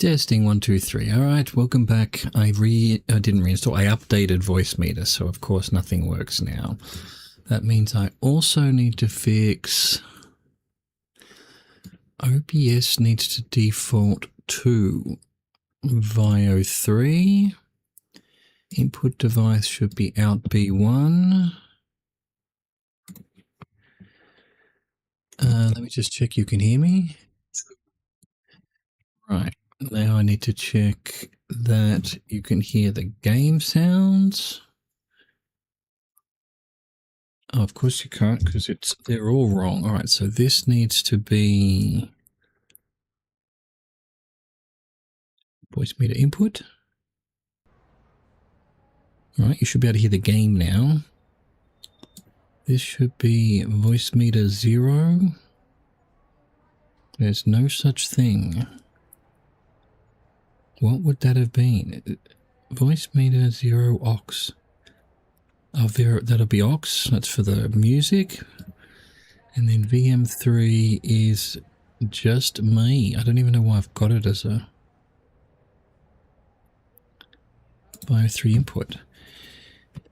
Testing 1, 2, 3. All right, welcome back. I didn't reinstall. I updated Voicemeeter, so of course nothing works now. That means I also need to fix. OBS needs to default to VIO 3. Input device should be out B1. Let me just check you can hear me. Right. Now I need to check that you can hear the game sounds. Oh, of course you can't because they're all wrong. All right, so this needs to be Voicemeeter input. All right, you should be able to hear the game now. This should be Voicemeeter 0. There's no such thing. What would that have been? Voicemeeter 0 aux. Oh, that'll be aux. That's for the music. And then VM3 is just me. I don't even know why I've got it as a VIO 3 input.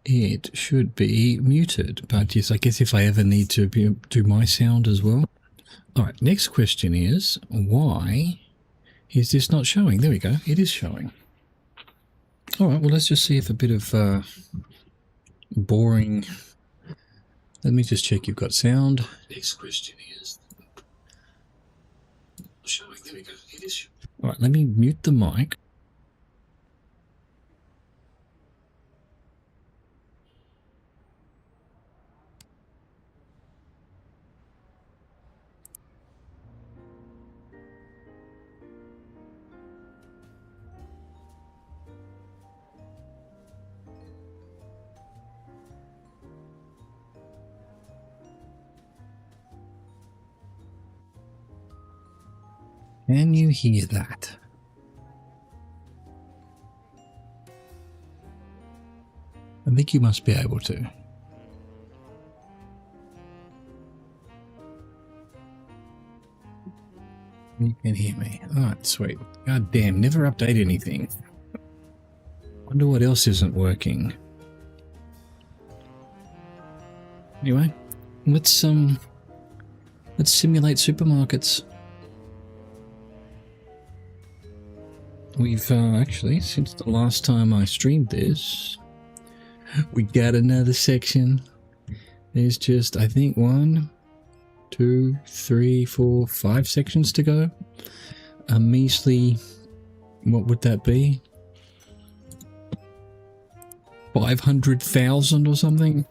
It should be muted. But yes, I guess if I ever need to do my sound as well. All right, next question is, why is this not showing? There we go. It is showing. All right, well, let's just see if a bit of boring. Let me just check you've got sound. Next question is showing. There we go. It is showing. All right, let me mute the mic. Can you hear that? I think you must be able to. You can hear me. Alright, sweet. God damn, never update anything. Wonder what else isn't working. Anyway, let's simulate supermarkets. We've actually, since the last time I streamed this, we got another section. There's just, I think, 1, 2, 3, 4, 5 sections to go. A measly, what would that be? 500,000 or something?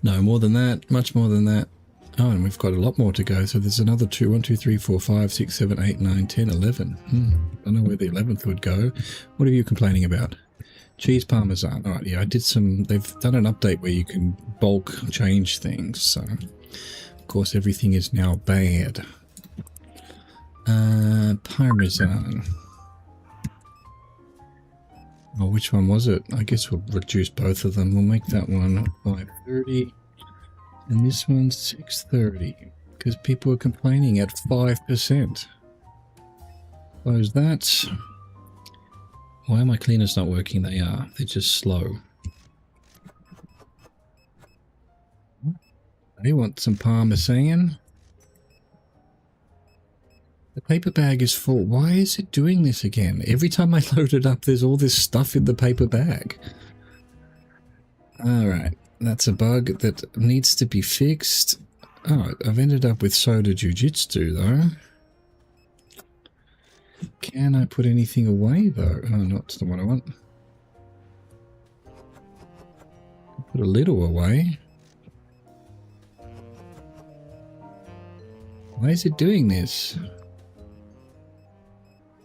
No, more than that, much more than that. Oh, and we've got a lot more to go. So there's another 2, 1, 2, 3, 4, 5, 6, 7, 8, 9, 10, 11. I don't know where the 11th would go. What are you complaining about? Cheese parmesan. All right, yeah, I did some. They've done an update where you can bulk change things. So, of course, everything is now bad. Parmesan. Oh, which one was it? I guess we'll reduce both of them. We'll make that one 530. And this one's 630, because people are complaining at 5%. Close that. Why are my cleaners not working? They are. They're just slow. They want some parmesan. The paper bag is full. Why is it doing this again? Every time I load it up, there's all this stuff in the paper bag. Alright. That's a bug that needs to be fixed. Oh, I've ended up with soda jujitsu though. Can I put anything away though? Oh, not the one I want. Put a little away. Why is it doing this?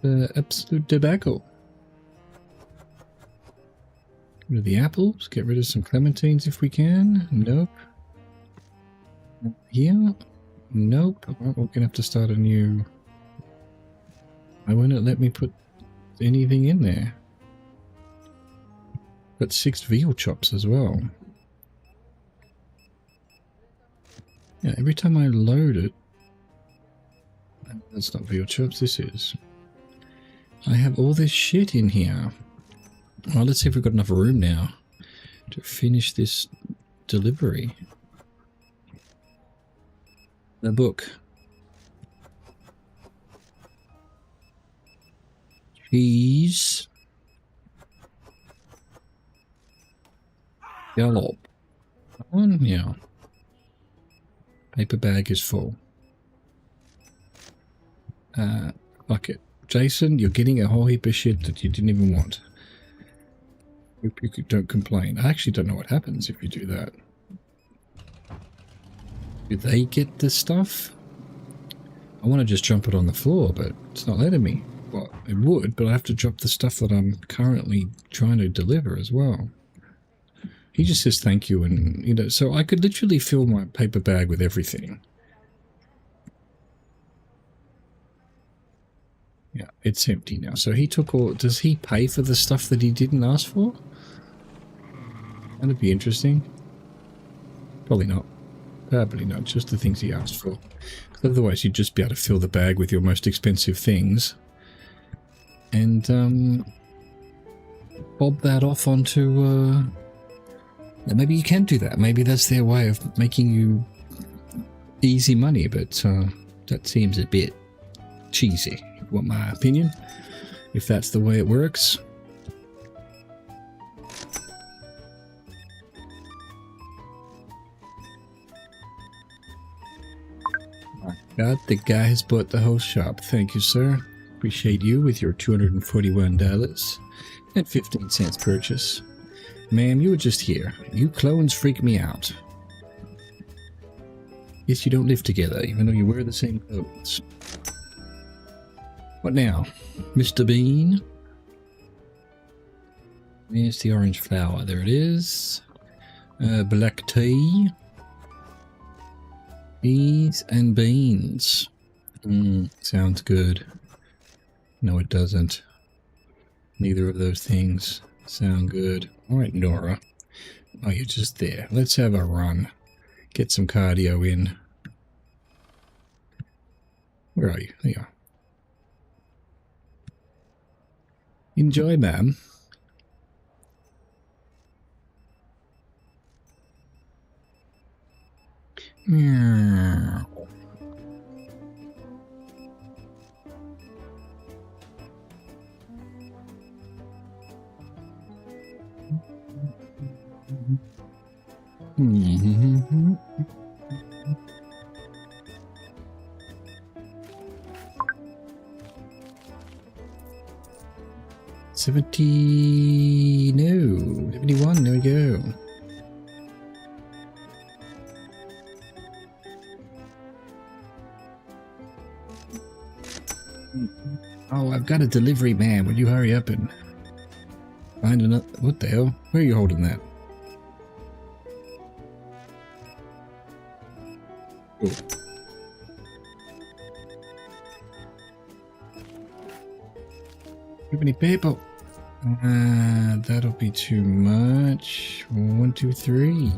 The absolute debacle. Get rid of the apples. Get rid of some clementines if we can. Nope. Here? Nope. Well, we're gonna have to start a new. Why won't it let me put anything in there? Got 6 veal chops as well. Yeah, every time I load it, That's not for your chops, this is. I have all this shit in here. Well, let's see if we've got enough room now to finish this delivery. The book. Cheese. Gallop. On, yeah. Paper bag is full. Fuck it. Jason, you're getting a whole heap of shit that you didn't even want. Hope you don't complain. I actually don't know what happens if you do that. Do they get this stuff? I want to just jump it on the floor, but it's not letting me. Well, it would, but I have to drop the stuff that I'm currently trying to deliver as well. He just says thank you, and, you know, so I could literally fill my paper bag with everything. Yeah, it's empty now. So he took all... Does he pay for the stuff that he didn't ask for? That'd be interesting. Probably not. Probably not. Just the things he asked for. Because otherwise you'd just be able to fill the bag with your most expensive things. And, bob that off onto, maybe you can do that. Maybe that's their way of making you easy money, but, that seems a bit cheesy. Want my opinion, if that's the way it works. My God, the guy has bought the whole shop. Thank you, sir. Appreciate you with your $241 and 15 cents purchase. Ma'am, you were just here. You clones freak me out. Yes, you don't live together, even though you wear the same clothes. What now? Mr. Bean? There's the orange flower. There it is. Black tea. Peas and beans. Sounds good. No, it doesn't. Neither of those things sound good. Alright, Nora. Oh, you're just there. Let's have a run. Get some cardio in. Where are you? There you are. Enjoy, ma'am. Meow. No, 71, there we go. Oh, I've got a delivery, man. Would you hurry up and find another? What the hell? Where are you holding that? Oh. Too many people. That'll be too much. 1, 2, 3.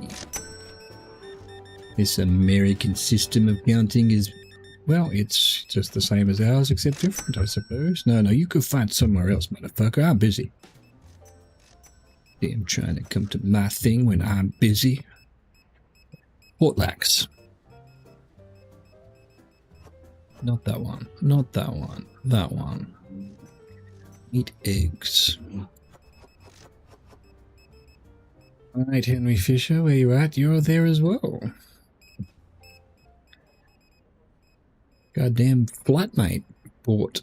This American system of counting is, well, it's just the same as ours, except different, I suppose. No, you could find somewhere else, motherfucker. I'm busy. Damn, trying to come to my thing when I'm busy. Portlax. Not that one. Not that one. That one. Eat eggs. Alright, Henry Fisher, where you at? You're there as well. Goddamn flatmate bought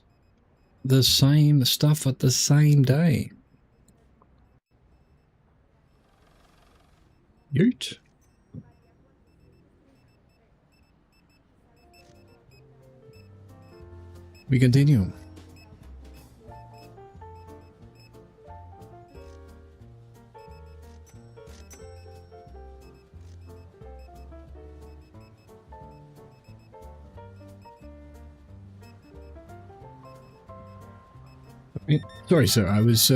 the same stuff at the same day. Yoot. We continue. Sorry, sir. I was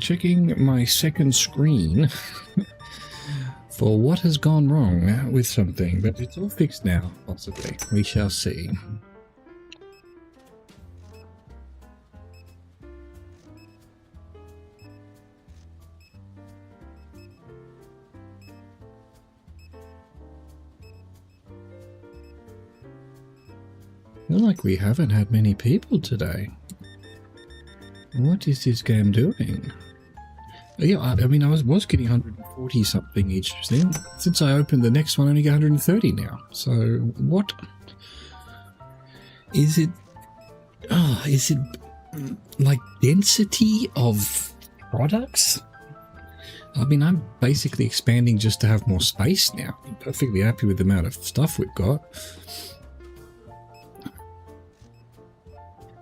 checking my second screen for what has gone wrong with something, but it's all fixed now, possibly. We shall see. feel like we haven't had many people today. What is this game doing? Yeah, I mean, I was getting 140 something each thing. Since I opened the next one, I only get 130 now. So, what? Is it... Oh, is it like density of products? I mean, I'm basically expanding just to have more space now. I'm perfectly happy with the amount of stuff we've got.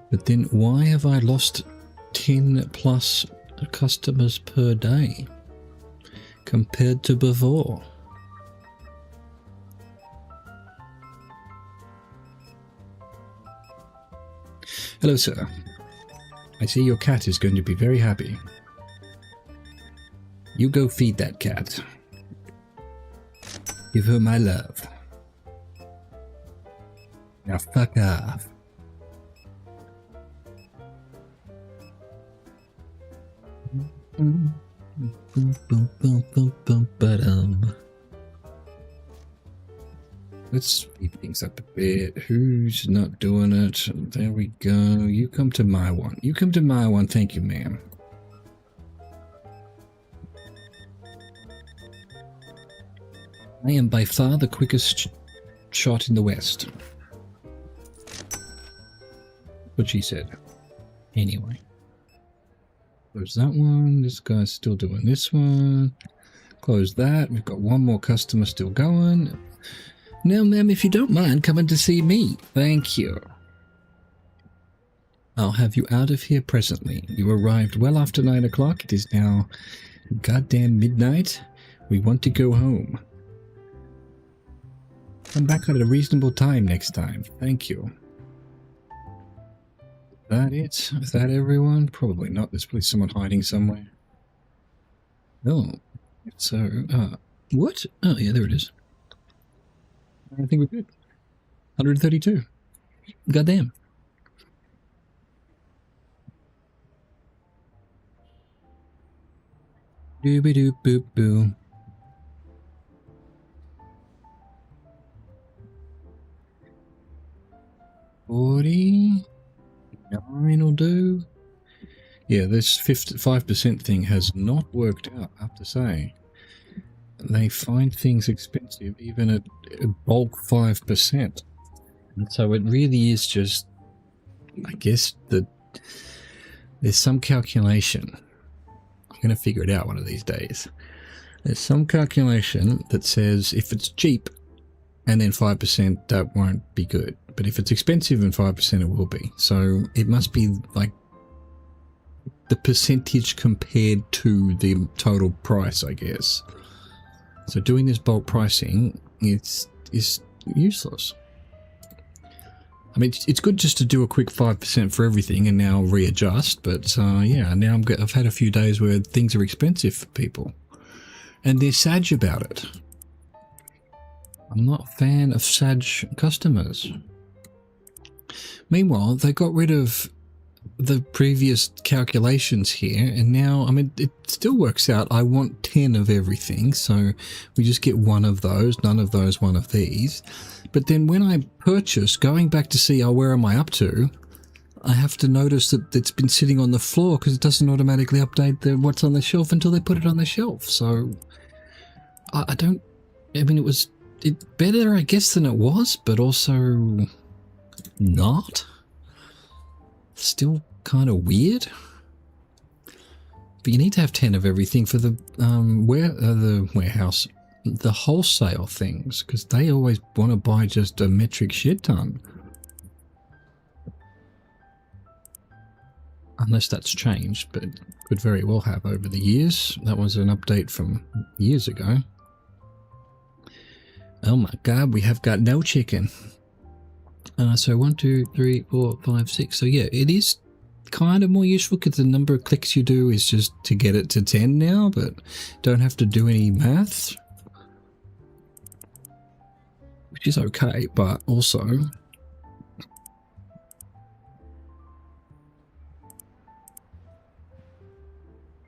But then why have I lost 10 plus customers per day compared to before? Hello, sir. I see your cat is going to be very happy. You go feed that cat. Give her my love. Now fuck off. Let's speed things up a bit. Who's not doing it? There we go. You come to my one. You come to my one. Thank you, ma'am. I am by far the quickest shot in the West. What she said. Anyway. Close that one. This guy's still doing this one. Close that. We've got one more customer still going. Now, ma'am, if you don't mind coming to see me. Thank you. I'll have you out of here presently. You arrived well after 9 o'clock. It is now goddamn midnight. We want to go home. Come back at a reasonable time next time. Thank you. Is that it? Is that everyone? Probably not. There's probably someone hiding somewhere. Oh. So, what? Oh, yeah, there it is. I think we're good. 132. Goddamn. Dooby doop boop boo. $49 will do. Yeah, this 5% thing has not worked out, I have to say. They find things expensive even at bulk 5%. And so it really is just, I guess, that there's some calculation. I'm going to figure it out one of these days. There's some calculation that says if it's cheap and then 5%, that won't be good. But if it's expensive and 5%, it will be. So it must be like the percentage compared to the total price, I guess. So doing this bulk pricing is useless. I mean, it's good just to do a quick 5% for everything and now readjust. But yeah, now I've had a few days where things are expensive for people, and they're sad about it. I'm not a fan of sad customers. Meanwhile, they got rid of the previous calculations here, and now, I mean, it still works out. I want 10 of everything, so we just get one of those, none of those, one of these. But then when I purchase, going back to see, oh, where am I up to, I have to notice that it's been sitting on the floor because it doesn't automatically update what's on the shelf until they put it on the shelf. So I mean, it was better, I guess, than it was, but also not. Still kind of weird. But you need to have 10 of everything for the warehouse, the wholesale things, because they always want to buy just a metric shit ton. Unless that's changed, but could very well have over the years. That was an update from years ago. Oh my god, we have got no chicken. So 1, 2, 3, 4, 5, 6. So yeah, it is kind of more useful because the number of clicks you do is just to get it to 10 now, but don't have to do any maths, which is okay, but also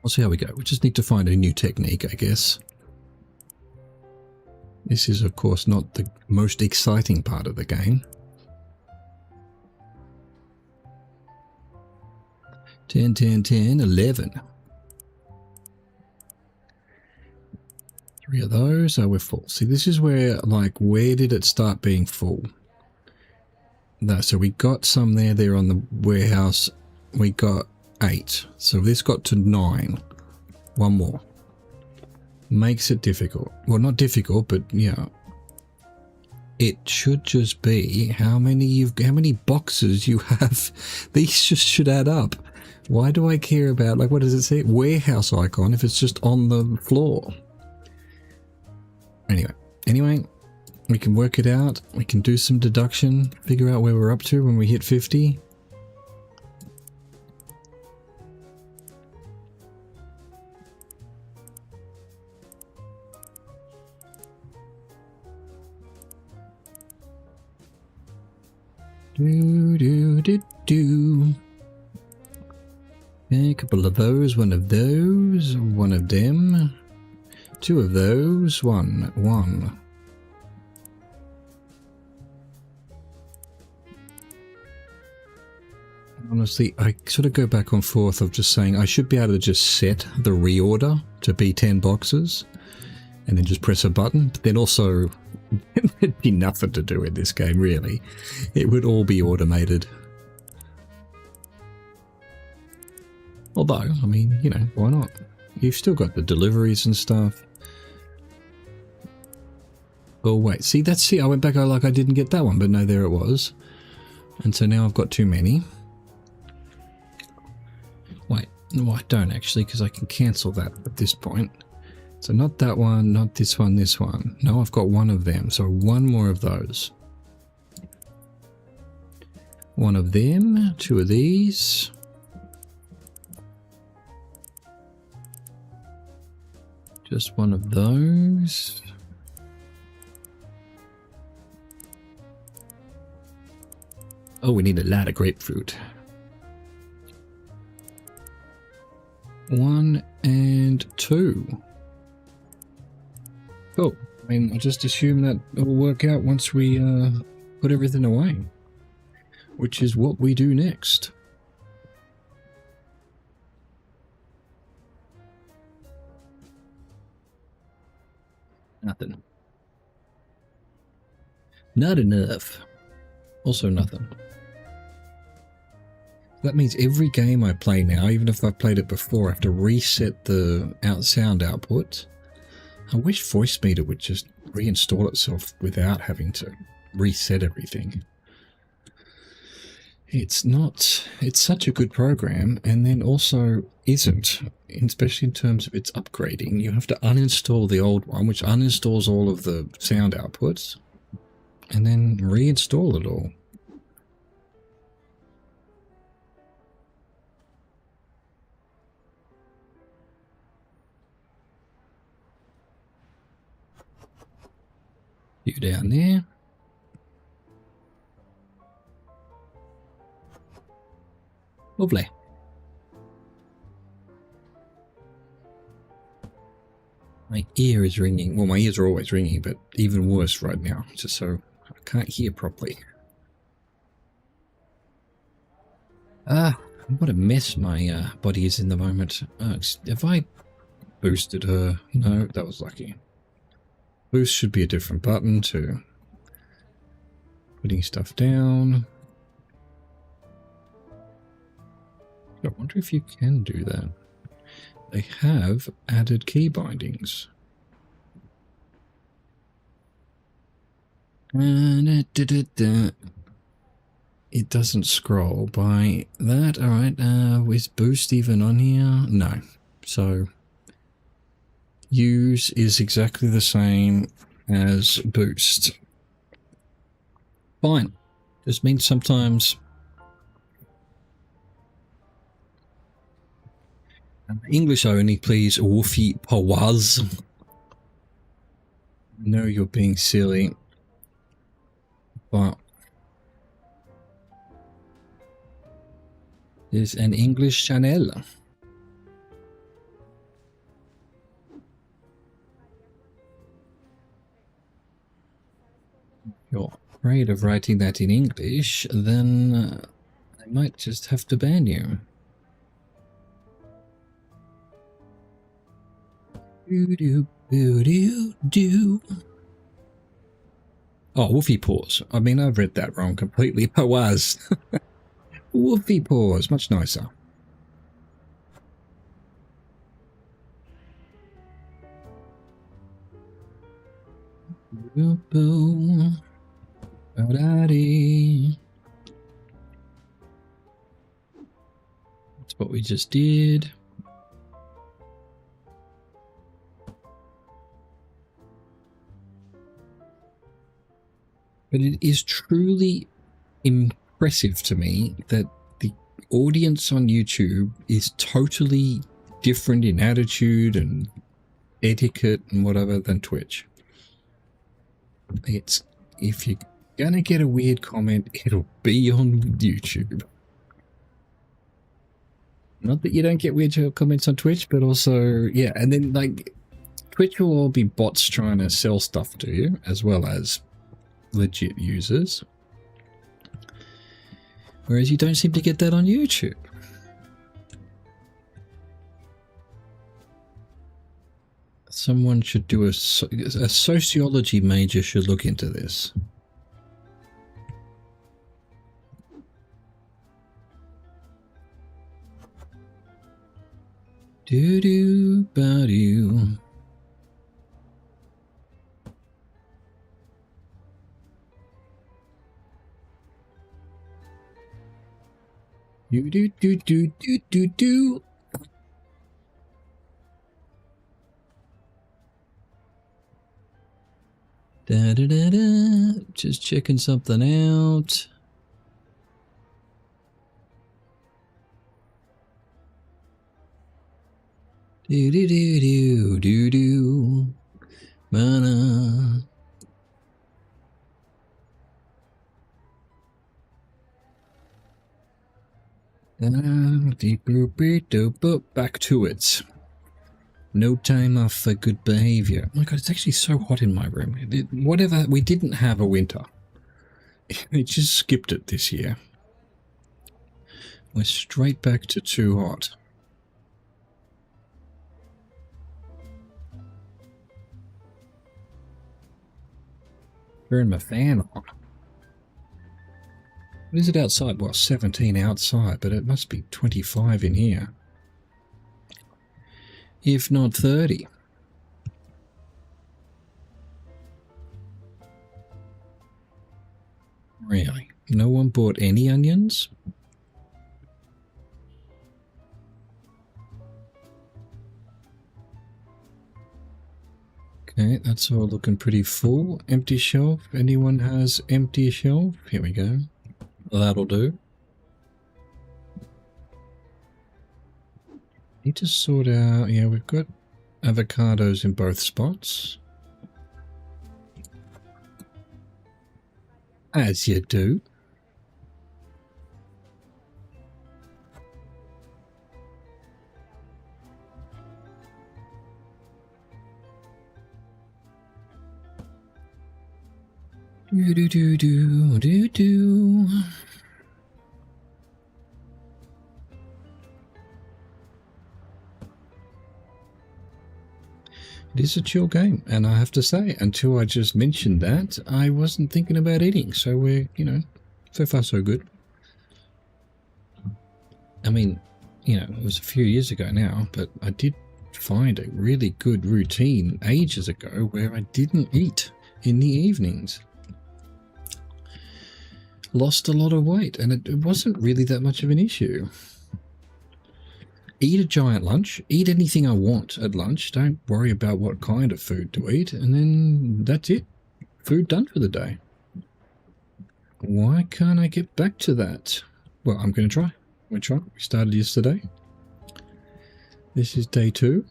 we'll see how we go. We just need to find a new technique, I guess. This is, of course, not the most exciting part of the game. 10, 10, 10, 11. 3 of those. Oh, we're full. See, this is where, like, where did it start being full? No, so we got some there on the warehouse. We got 8. So this got to 9. One more. Makes it difficult. Well, not difficult, but yeah. It should just be how many boxes you have. These just should add up. Why do I care about, like, what does it say? Warehouse icon if it's just on the floor. Anyway, we can work it out. We can do some deduction, figure out where we're up to when we hit 50. A couple of those, one of those, one of them, 2 of those, one. Honestly, I sort of go back and forth of just saying I should be able to just set the reorder to be 10 boxes and then just press a button, but then also there'd be nothing to do in this game, really. It would all be automated. Although, I mean, you know, why not? You've still got the deliveries and stuff. Oh, wait. See, I went back, I didn't get that one, but no, there it was. And so now I've got too many. Wait, no, I don't actually, because I can cancel that at this point. So not that one, not this one, this one. No, I've got one of them, so one more of those. One of them, 2 of these. Just one of those. Oh, we need a lot of grapefruit. 1 and 2. Cool. I mean, I just assume that it will work out once we put everything away, which is what we do next. Nothing. Not enough. Also nothing. That means every game I play now, even if I've played it before, I have to reset the sound output. I wish Voice Meter would just reinstall itself without having to reset everything. It's such a good program, and then also isn't, especially in terms of its upgrading. You have to uninstall the old one, which uninstalls all of the sound outputs, and then reinstall it all. You down there. Lovely. My ear is ringing. Well, my ears are always ringing, but even worse right now, just so I can't hear properly. What a mess my body is in the moment. Have I boosted her? No, that was lucky. Boost should be a different button to putting stuff down. I wonder if you can do that. They have added key bindings. It doesn't scroll by that. Alright, is boost even on here? No. So use is exactly the same as boost. Fine. Just means sometimes English only, please. Woofy pawaz. I know you're being silly, but there's an English channel. You're afraid of writing that in English, then I might just have to ban you. Do. Oh, Woofy Paws. I mean, I've read that wrong completely. I was. Woofy Paws. Much nicer. Boom. That's what we just did. But it is truly impressive to me that the audience on YouTube is totally different in attitude and etiquette and whatever than Twitch. It's, if you're gonna get a weird comment, it'll be on YouTube. Not that you don't get weird comments on Twitch, but also, yeah, and then like Twitch will all be bots trying to sell stuff to you, as well as legit users. Whereas you don't seem to get that on YouTube. Someone should do a sociology major should look into this. Do-do-ba-do. Do-do-do-do-do-do-do. Da-da-da-da. Just checking something out. Do-do-do-do-do-do. Mana. Back to it. No time off for good behavior. Oh my god, it's actually so hot in my room. Whatever, we didn't have a winter. It just skipped it this year. We're straight back to too hot. Turn my fan on. What is it outside? Well, 17 outside, but it must be 25 in here. If not 30. Really? No one bought any onions? Okay, that's all looking pretty full. Empty shelf. Anyone has empty shelf? Here we go. That'll do. Need to sort out, yeah, we've got avocados in both spots. As you do. Do-do-do-do-do-do. It is a chill game, and I have to say, until I just mentioned that, I wasn't thinking about eating, so we're, you know, so far so good. I mean, you know, it was a few years ago now, but I did find a really good routine ages ago where I didn't eat in the evenings. Lost a lot of weight, and it wasn't really that much of an issue. Eat a giant lunch, eat anything I want at lunch, don't worry about what kind of food to eat, and then that's it. Food done for the day. Why can't I get back to that? Well, I'm going to try. We started yesterday. This is day 2.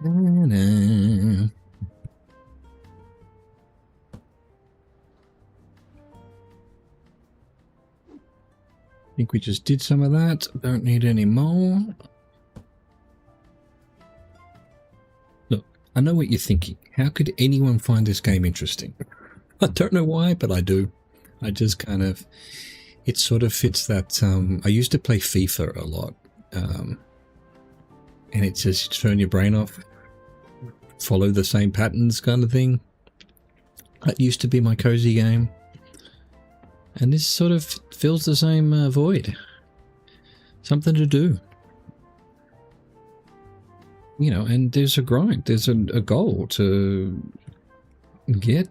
I think we just did some of that. Don't need any more. I know what you're thinking. How could anyone find this game interesting? I don't know why, but I do. I just kind of... It sort of fits that... I used to play FIFA a lot. And it's just turn your brain off. Follow the same patterns kind of thing. That used to be my cozy game. And this sort of fills the same void. Something to do. You know, and there's a grind. There's a goal to get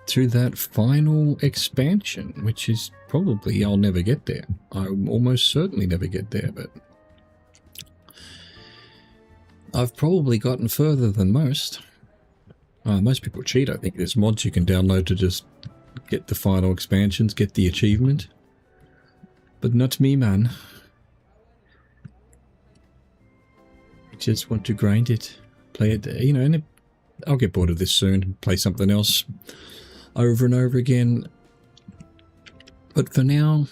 to that final expansion, which is probably I'll never get there. I'll almost certainly never get there, but I've probably gotten further than most. Most people cheat, I think. There's mods you can download to just get the final expansions, get the achievement. But not me, man. I just want to grind it, play it, you know, and I'll get bored of this soon, play something else over and over again. But for now,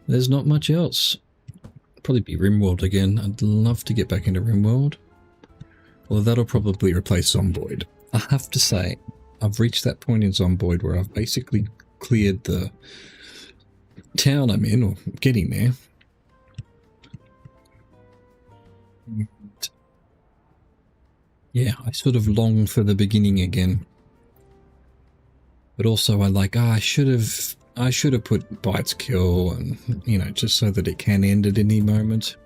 there's not much else. Probably be RimWorld again. I'd love to get back into RimWorld. Well, that'll probably replace Zomboid. I have to say, I've reached that point in Zomboid where I've basically cleared the town I'm in, or getting there. And yeah, I sort of long for the beginning again. But also I like, I should have put Bites Kill, and, you know, just so that it can end at any moment.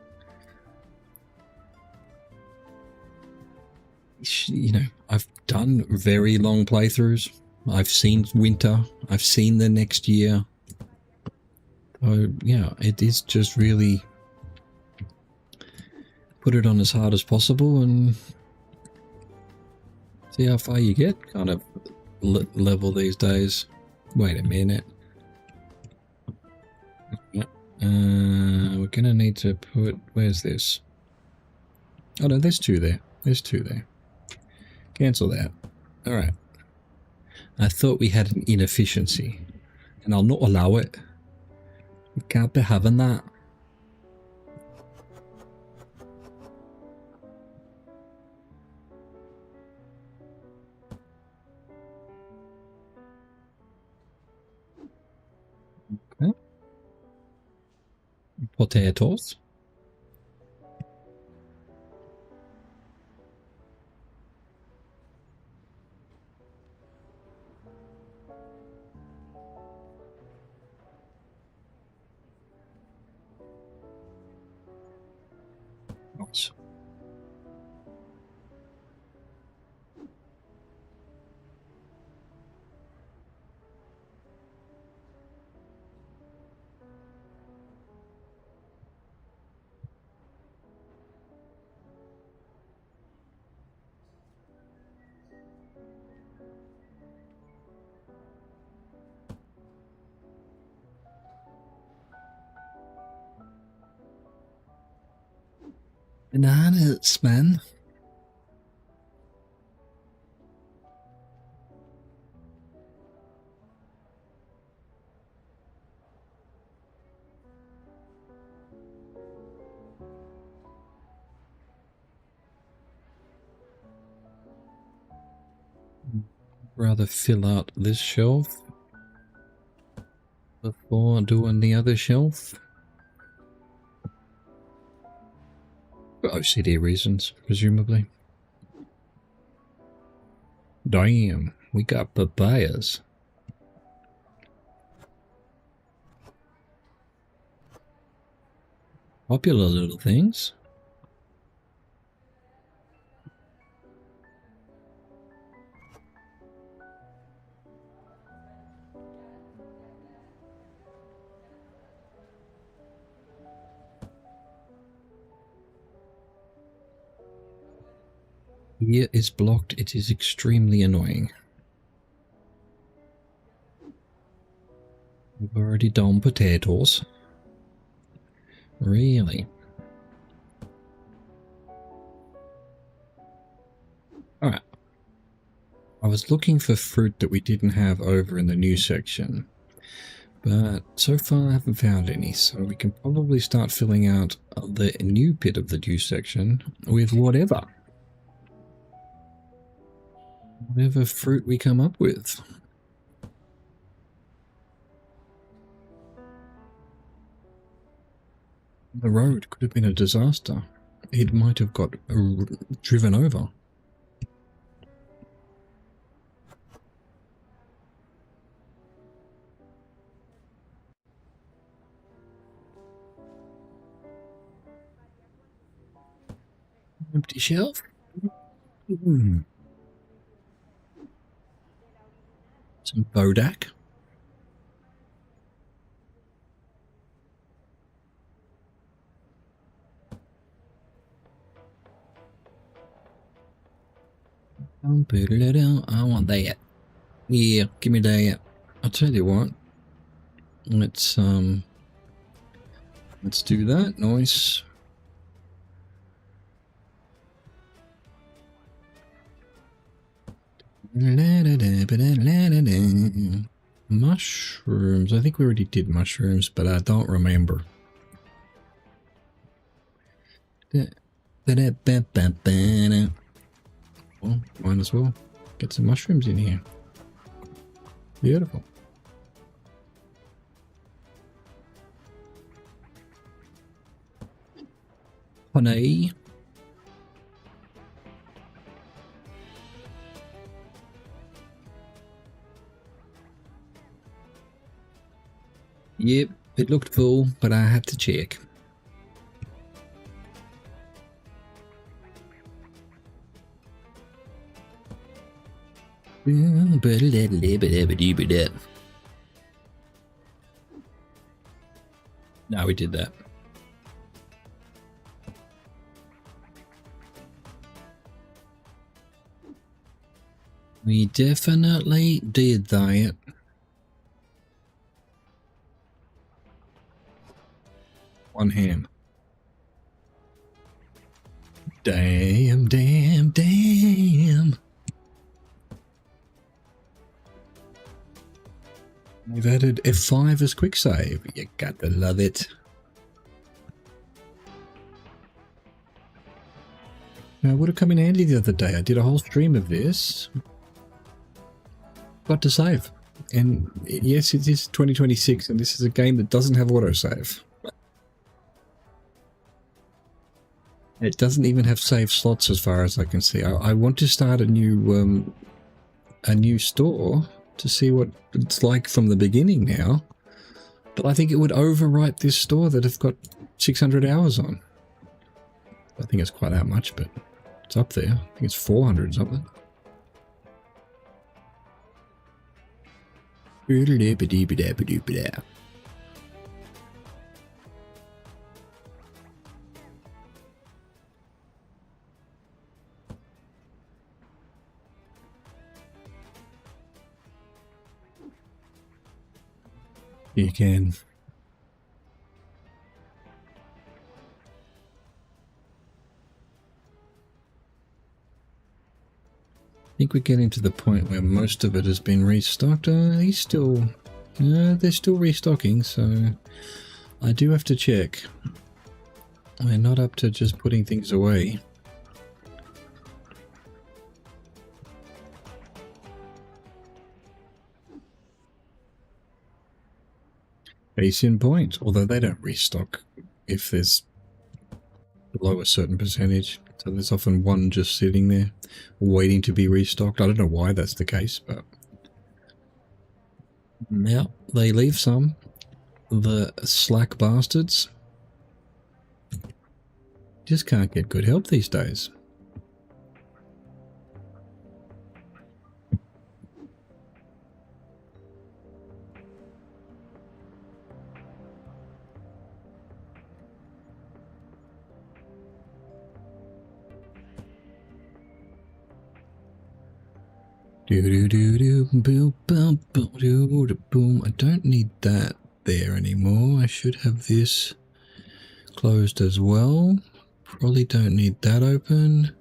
You know, I've done very long playthroughs. I've seen winter. I've seen the next year. So, yeah, it is just really put it on as hard as possible and see how far you get, kind of level these days. Wait a minute. We're going to need to put... Where's this? Oh, no, there's two there. There's two there. Cancel that. Alright. I thought we had an inefficiency, and I'll not allow it. We can't be having that. Okay. Potatoes. Nice. Bananas, man. Rather fill out this shelf before doing the other shelf. For OCD reasons, presumably. Damn, we got papayas. Popular little things. Here is blocked. It is extremely annoying. We've already done potatoes. Really? Alright. I was looking for fruit that we didn't have over in the new section, but so far I haven't found any, so we can probably start filling out the new bit of the new section with whatever. Whatever fruit we come up with. The road could have been a disaster. It might have got driven over. Empty shelf. Some Bodak. I want that. Yeah, give me that. I'll tell you what. Let's do that. Nice. Mushrooms. I think we already did mushrooms, but I don't remember. Well, might as well get some mushrooms in here. Beautiful. Honey. Yep, it looked full, but I had to check. No, we did that. We definitely did that. One ham. Damn, damn, damn. We've added F5 as quick save. You got to love it. Now, it would have come in handy the other day. I did a whole stream of this. Got to save. And yes, it is 2026, and this is a game that doesn't have autosave. It doesn't even have save slots as far as I can see. I want to start a new store to see what it's like from the beginning now. But I think it would overwrite this store that I've got 600 hours on. I think it's quite that much, but it's up there. I think it's 400 something. You can. I think we're getting to the point where most of it has been restocked. They're still restocking, so I do have to check. We're not up to just putting things away. Case in point, although they don't restock if there's below a certain percentage. So there's often one just sitting there waiting to be restocked. I don't know why that's the case, but yeah, they leave some. The slack bastards just can't get good help these days. Boom. I don't need that there anymore. I should have this closed as well. Probably don't need that open.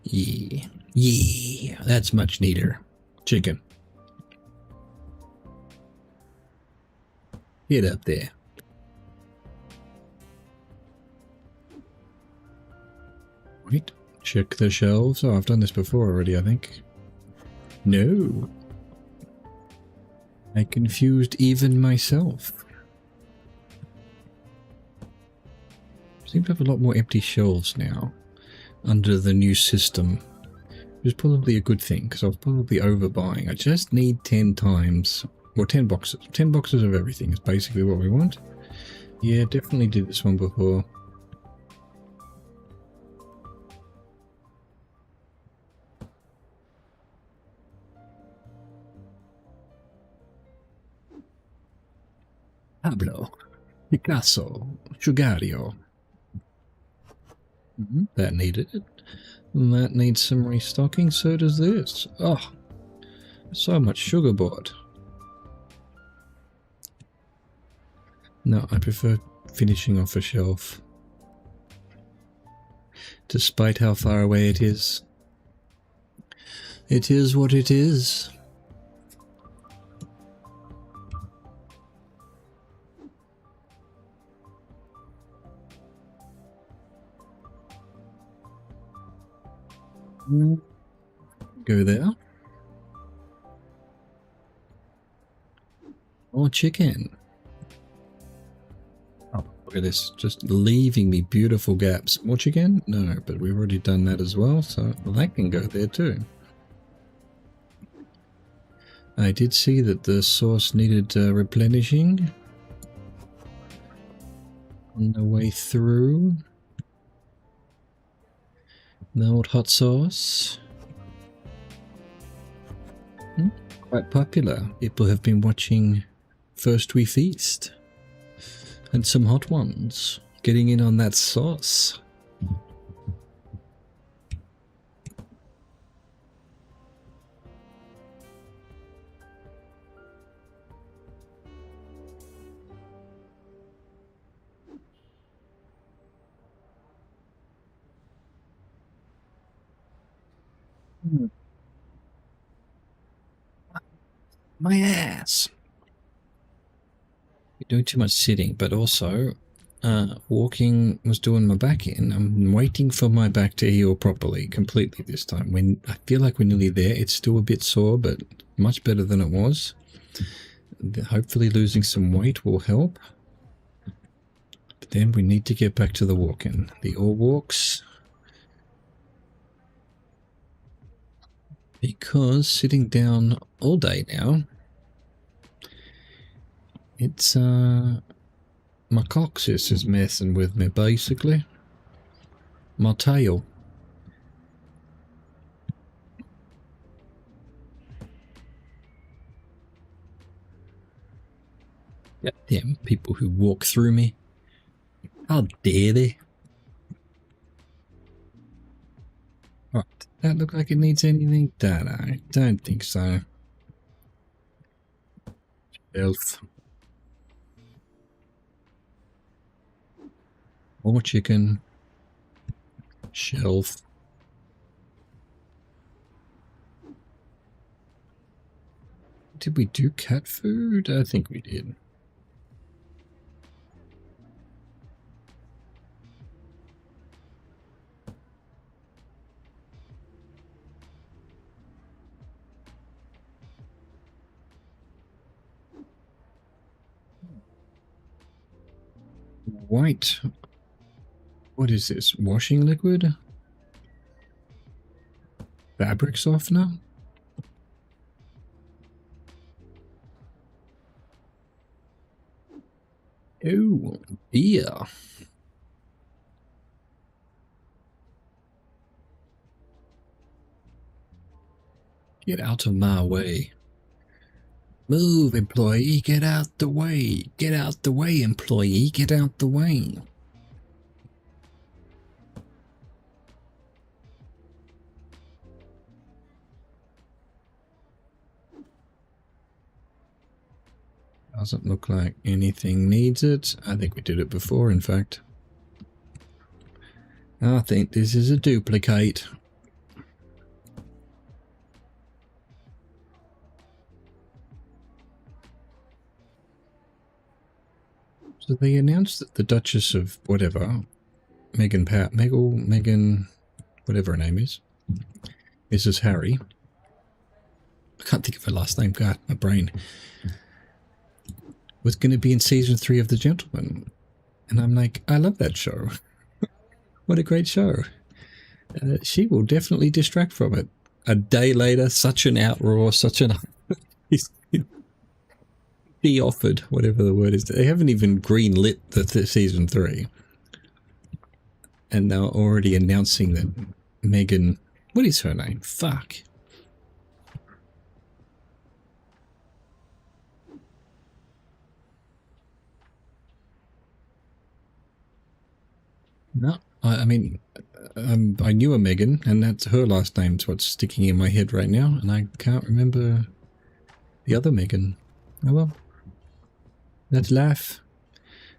Yeah, that's much neater. Chicken. Get up there. Wait, check the shelves. Oh, I've done this before already, I think. No. I confused even myself. Seem to have a lot more empty shelves now under the new system. Which is probably a good thing, because I was probably overbuying. I just need 10 times, or 10 boxes. 10 boxes of everything is basically what we want. Yeah, definitely did this one before. Pablo, Picasso, Sugario. That needed it. And that needs some restocking, so does this. Oh, so much sugar bought. No, I prefer finishing off a shelf. Despite how far away it is. It is what it is. Go there. More chicken. Oh, look at this. Just leaving me beautiful gaps. More chicken? No, but we've already done that as well, so that can go there too. I did see that the sauce needed replenishing on the way through. The old hot sauce. Quite popular. People have been watching First We Feast. And some hot ones. Getting in on that sauce. My ass. You're doing too much sitting, but also walking was doing my back in. I'm waiting for my back to heal properly, completely this time. When I feel like we're nearly there, it's still a bit sore, but much better than it was. Hopefully losing some weight will help. But then we need to get back to the walking. The all walks. Because sitting down all day now, it's my coccyx is messing with me basically. My tail. Damn people who walk through me. How dare they? Right, that look like it needs anything? Don't think so. Shelf. More chicken. Shelf. Did we do cat food? I think we did. White. What is this? Washing liquid? Fabric softener? Oh, beer. Get out of my way. Move, employee, get out the way. Get out the way, employee, get out the way. Doesn't look like anything needs it. I think we did it before, in fact. I think this is a duplicate. So they announced that the Duchess of whatever, Megan, whatever her name is, Mrs. Harry, I can't think of her last name. God, my brain. Was going to be in season 3 of The Gentleman. And I'm like, I love that show. What a great show. She will definitely distract from it. A day later, such an outroar, such an... Be offered, whatever the word is. They haven't even green-lit the season 3. And they're already announcing that Megan... What is her name? Fuck. No, I mean, I knew a Megan, and that's her last name's what's sticking in my head right now, and I can't remember the other Megan. Oh well. That's life.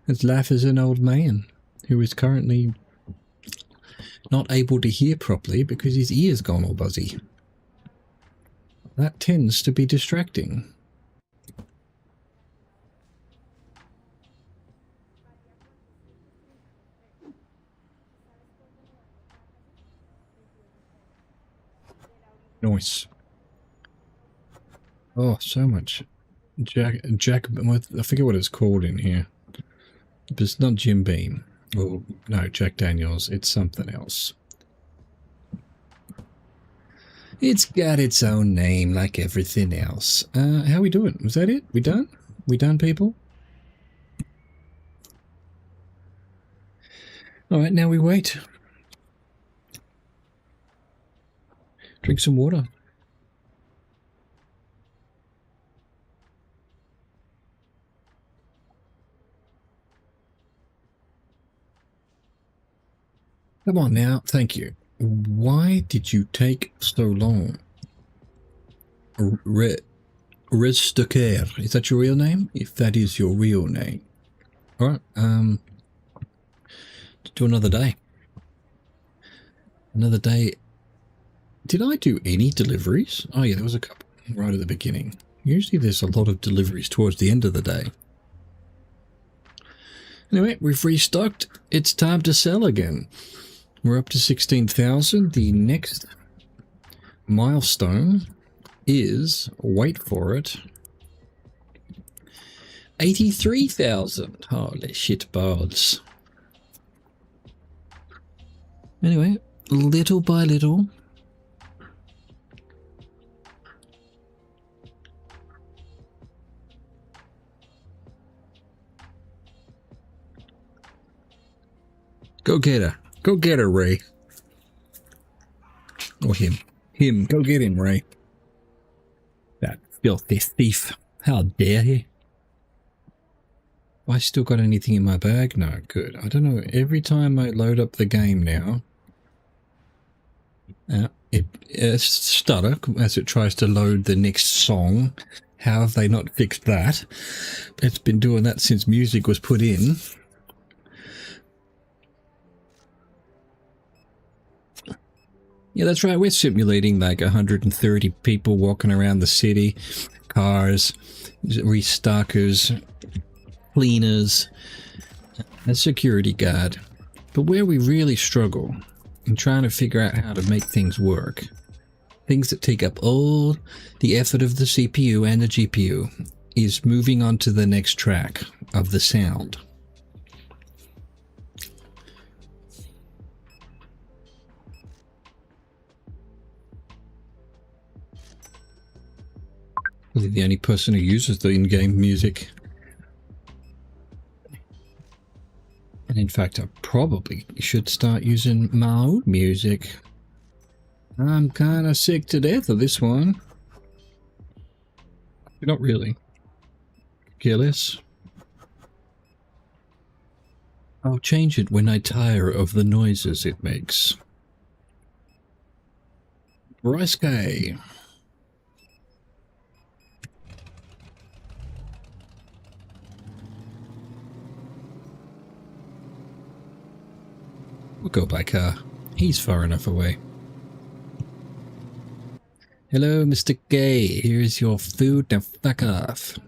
That's life as an old man who is currently not able to hear properly because his ear's gone all buzzy. That tends to be distracting. Nice. Oh, so much. Jack, I forget what it's called in here. But it's not Jim Beam. Oh, no, Jack Daniels. It's something else. It's got its own name like everything else. How we doing? Was that it? We done? We done, people? All right, now we wait. Drink some water. Come on now, thank you. Why did you take so long? Restoker, is that your real name? If that is your real name. Alright, do another day. Another day. Did I do any deliveries? Oh yeah, there was a couple right at the beginning. Usually there's a lot of deliveries towards the end of the day. Anyway, we've restocked. It's time to sell again. We're up to 16,000. The next milestone is, wait for it, 83,000. Holy shit balls. Anyway, little by little. Go get her. Go get her, Ray. Or him. Him. Go get him, Ray. That filthy thief. How dare he? Have I still got anything in my bag? No, good. I don't know. Every time I load up the game now, it stutter as it tries to load the next song. How have they not fixed that? It's been doing that since music was put in. Yeah, that's right. We're simulating like 130 people walking around the city. Cars, restockers, cleaners, a security guard. But where we really struggle in trying to figure out how to make things work, things that take up all the effort of the CPU and the GPU, is moving on to the next track of the sound. Really the only person who uses the in-game music. And in fact, I probably should start using my own music. I'm kind of sick to death of this one. Not really. Careless. I'll change it when I tire of the noises it makes. Risque. We'll go by car. He's far enough away. Hello, Mr. Gay. Here's your food. Now fuck off.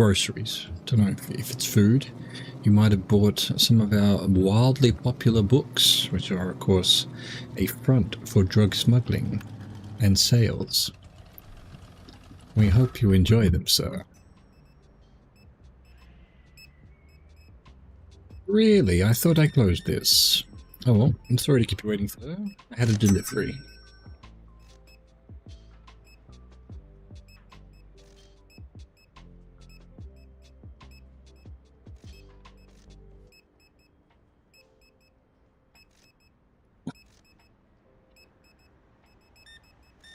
groceries. Don't know if it's food. You might have bought some of our wildly popular books, which are, of course, a front for drug smuggling and sales. We hope you enjoy them, sir. Really? I thought I closed this. Oh well, I'm sorry to keep you waiting for that. I had a delivery.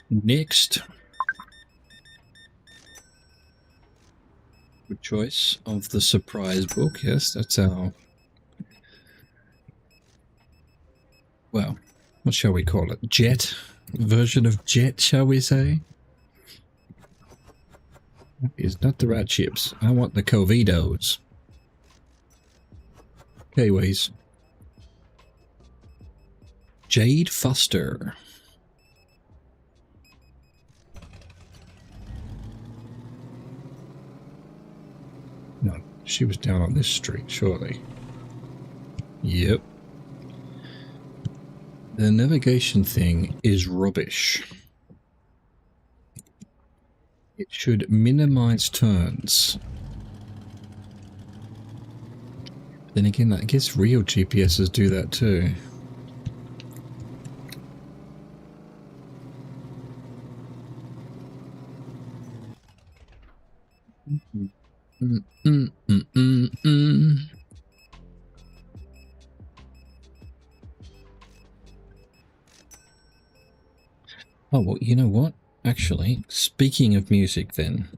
Next. Good choice of the surprise book. Yes, that's our... Well, what shall we call it? Jet? Version of Jet, shall we say? Is not the right chips. I want the Covidos. Kiwis. Jade Foster. No, she was down on this street, surely. Yep. The navigation thing is rubbish. It should minimize turns. Then again, I guess real GPSs do that too. Oh, well, you know what? Actually, speaking of music then,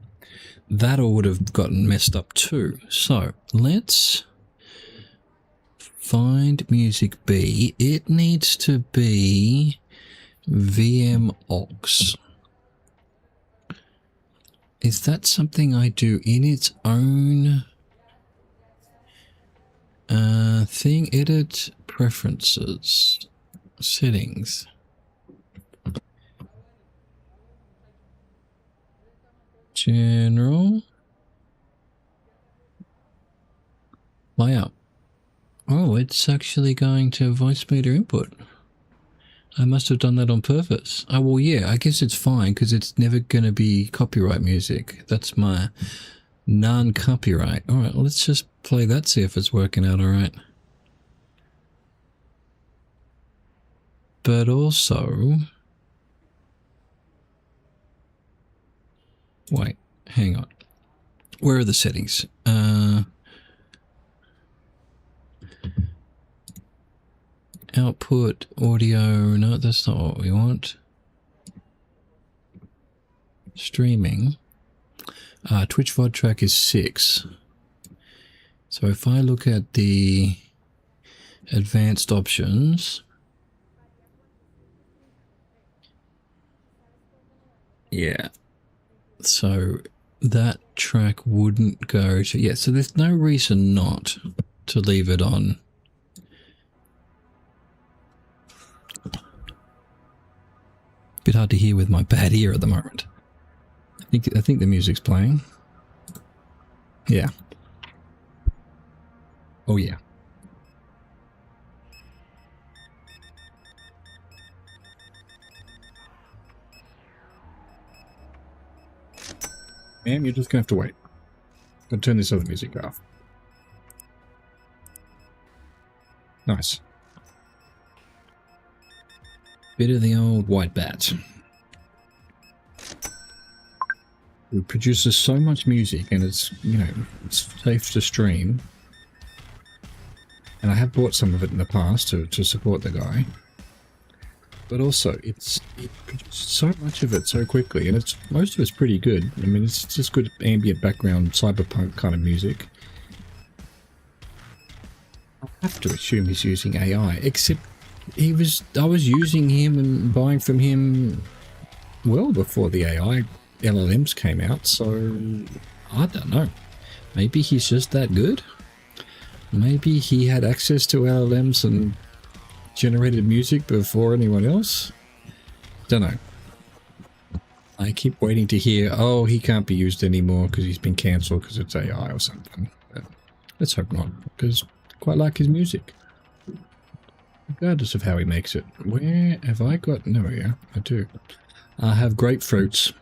that all would have gotten messed up too. So, let's find music B. It needs to be VM aux. Is that something I do in its own thing? Edit preferences, settings. General. Layout. Oh, it's actually going to voice meter input. I must have done that on purpose. Oh, well, yeah, I guess it's fine because it's never going to be copyright music. That's my non-copyright. All right, let's just play that, see if it's working out all right. But also... Wait, hang on. Where are the settings? Output, audio, no, that's not what we want. Streaming. Twitch VOD track is 6. So if I look at the advanced options... Yeah. So that track wouldn't go to... Yeah, so there's no reason not to leave it on. Bit hard to hear with my bad ear at the moment. I think the music's playing. Yeah. Oh yeah. Ma'am, you're just gonna have to wait. I'll turn this other music off. Nice. Bit of the old white bat. It produces so much music and it's, you know, it's safe to stream. And I have bought some of it in the past to support the guy. But also, it produces so much of it so quickly, and most of it's pretty good. I mean, it's just good ambient background cyberpunk kind of music. I have to assume he's using AI, except I was using him and buying from him well before the AI LLMs came out, so I don't know. Maybe he's just that good? Maybe he had access to LLMs and generated music before anyone else? Don't know. I keep waiting to hear, oh, he can't be used anymore because he's been cancelled because it's AI or something. But let's hope not, because I quite like his music. Regardless of how he makes it. Where have I got... No, yeah, I do. I have grapefruits.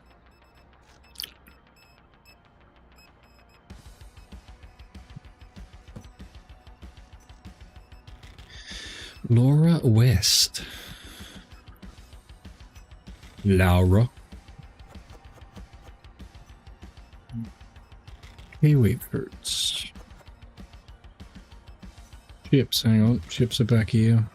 Laura West. Laura. Kiwi fruits. Chips, hang on. Chips are back here.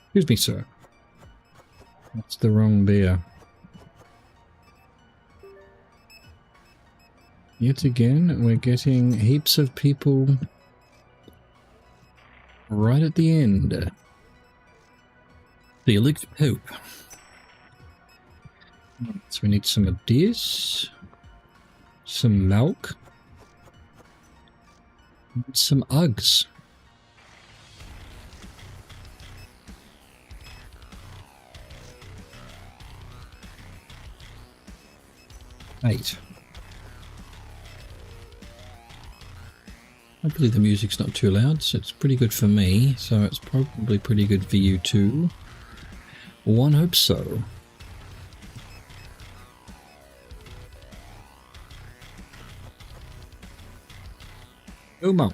Excuse me, sir. That's the wrong beer. Yet again, we're getting heaps of people right at the end. Felix Pope. So we need some of this, some milk, and some Uggs. Eight. Hopefully the music's not too loud, so it's pretty good for me, so it's probably pretty good for you too. One hopes so. Uma.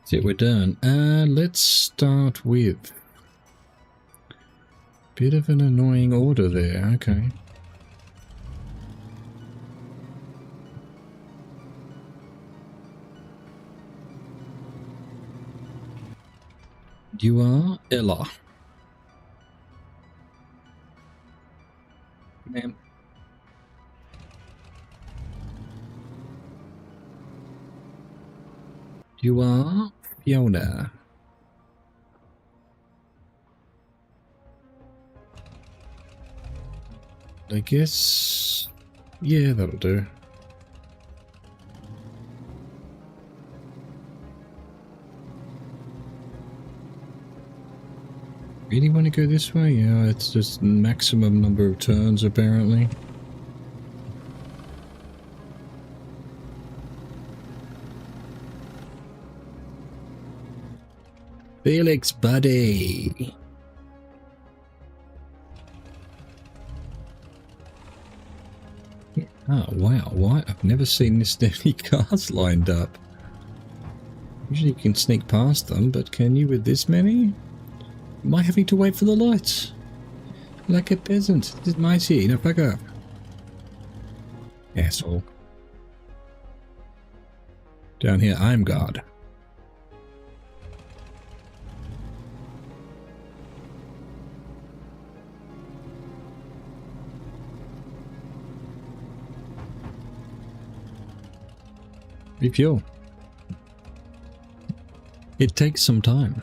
That's it, we're done. Let's start with... Bit of an annoying order there, okay. You are Ella. Ma'am. You are Fiona. I guess... Yeah, that'll do. Really want to go this way? Yeah, it's just maximum number of turns, apparently. Felix, buddy! Oh, wow. Why? I've never seen this many cars lined up. Usually you can sneak past them, but can you with this many? Am I having to wait for the lights? Like a peasant. This is my seat. Now fuck up. Asshole. Down here, I'm God. Refuel. It takes some time.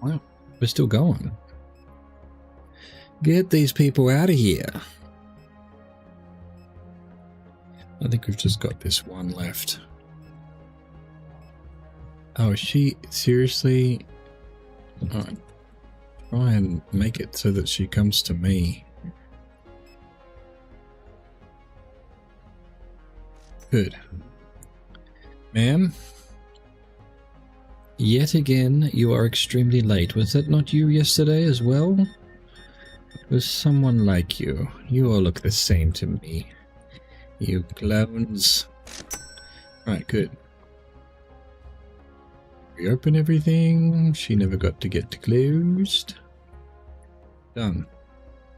Wow, we're still going. Get these people out of here. I think we've just got this one left. Oh, is she seriously? Alright. Try and make it so that she comes to me. Good. Ma'am? Yet again, you are extremely late. Was that not you yesterday as well? It was someone like you. You all look the same to me. You clowns. Right, good. Reopen everything. She never got to get closed. Done.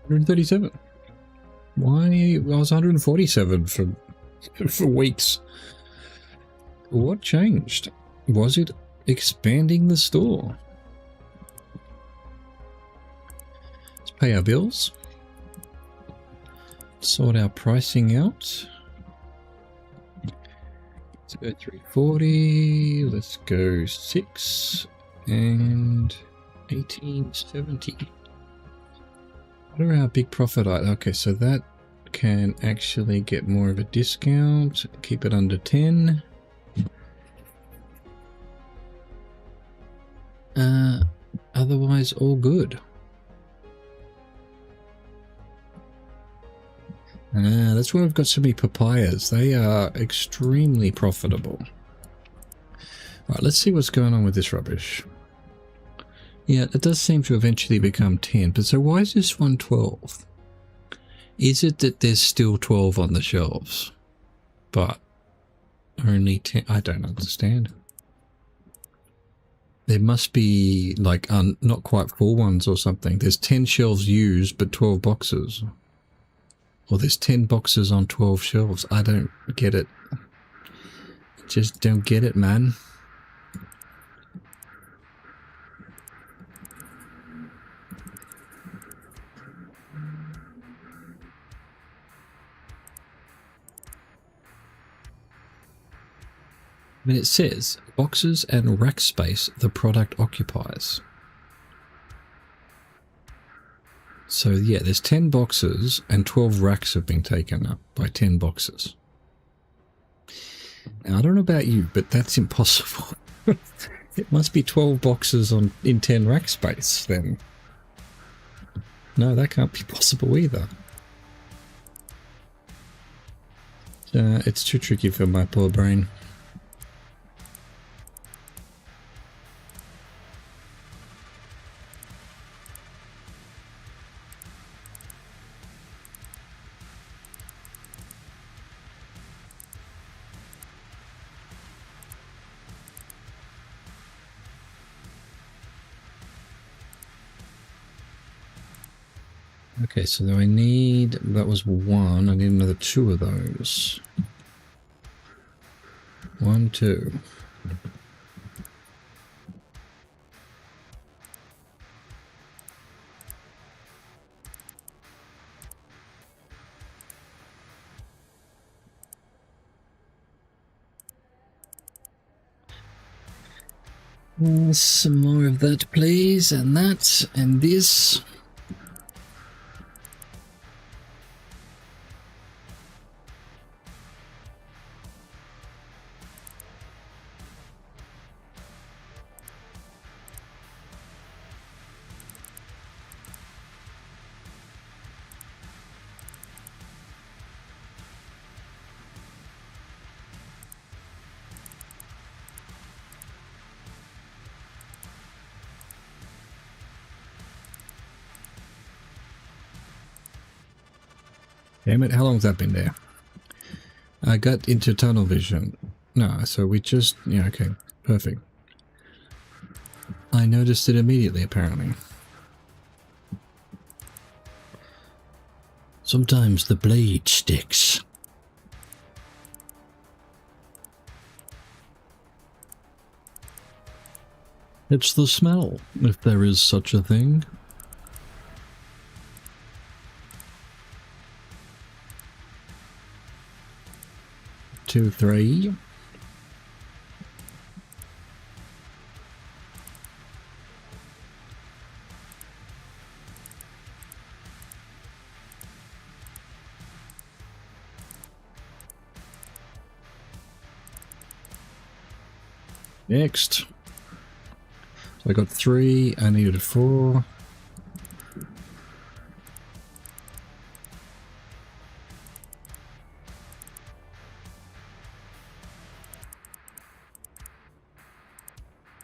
137. Why? I was 147 for weeks. What changed? Was it expanding the store? Let's pay our bills. Sort our pricing out. Let's go 340. Let's go 6 and 1870. What are our big profit items? Okay, so that can actually get more of a discount. Keep it under 10. Otherwise, all good. That's why we've got so many papayas. They are extremely profitable. Alright, let's see what's going on with this rubbish. Yeah, it does seem to eventually become 10, but so why is this one 12? Is it that there's still 12 on the shelves, but only 10? I don't understand. There must be, like, not quite full ones or something. There's 10 shelves used, but 12 boxes. Or there's 10 boxes on 12 shelves. I don't get it. Just don't get it, man. I mean, it says boxes and rack space the product occupies. So yeah, there's 10 boxes and 12 racks have been taken up by 10 boxes. Now, I don't know about you, but that's impossible. It must be 12 boxes in 10 rack space then. No, that can't be possible either. It's too tricky for my poor brain. Okay, so I need, that was 1, I need another 2 of those. 1, 2. Some more of that, please, and that, and this. Damn it, how long's that been there? I got into tunnel vision. No, so we just, yeah, okay, perfect. I noticed it immediately, apparently. Sometimes the blade sticks. It's the smell, if there is such a thing. Two, 3. Next. So I got 3, I needed 4.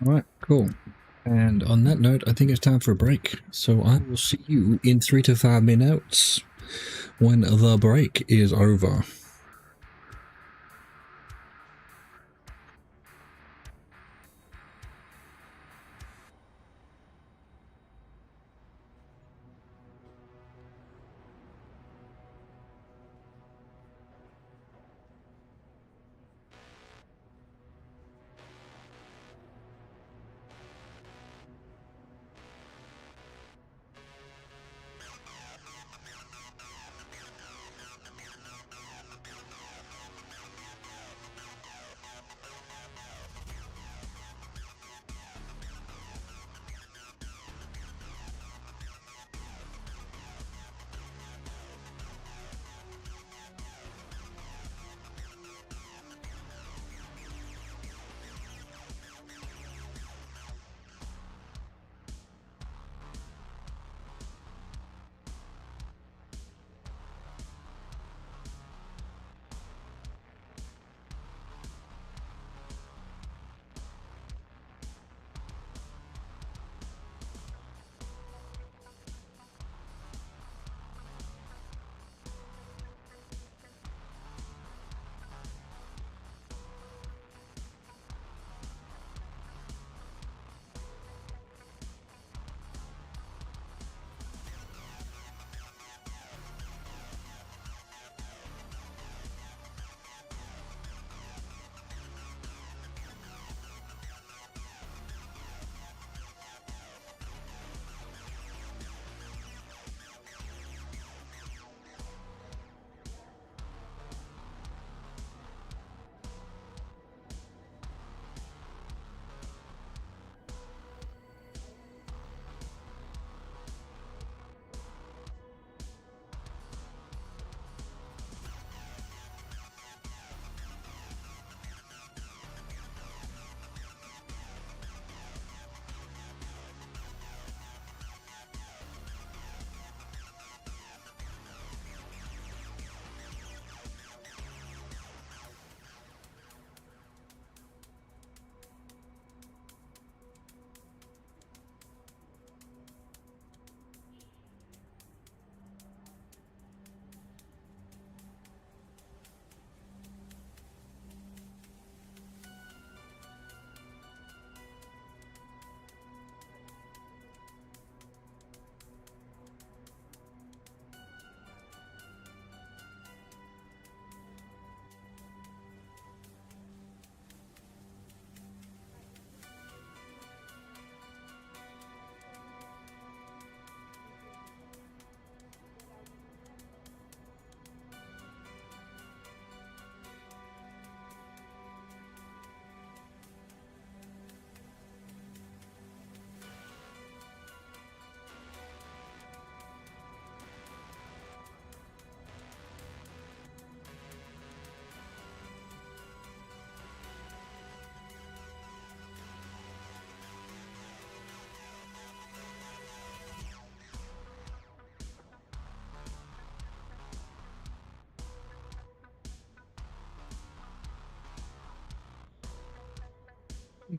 Alright, cool. And on that note, I think it's time for a break. So I will see you in 3 to 5 minutes when the break is over.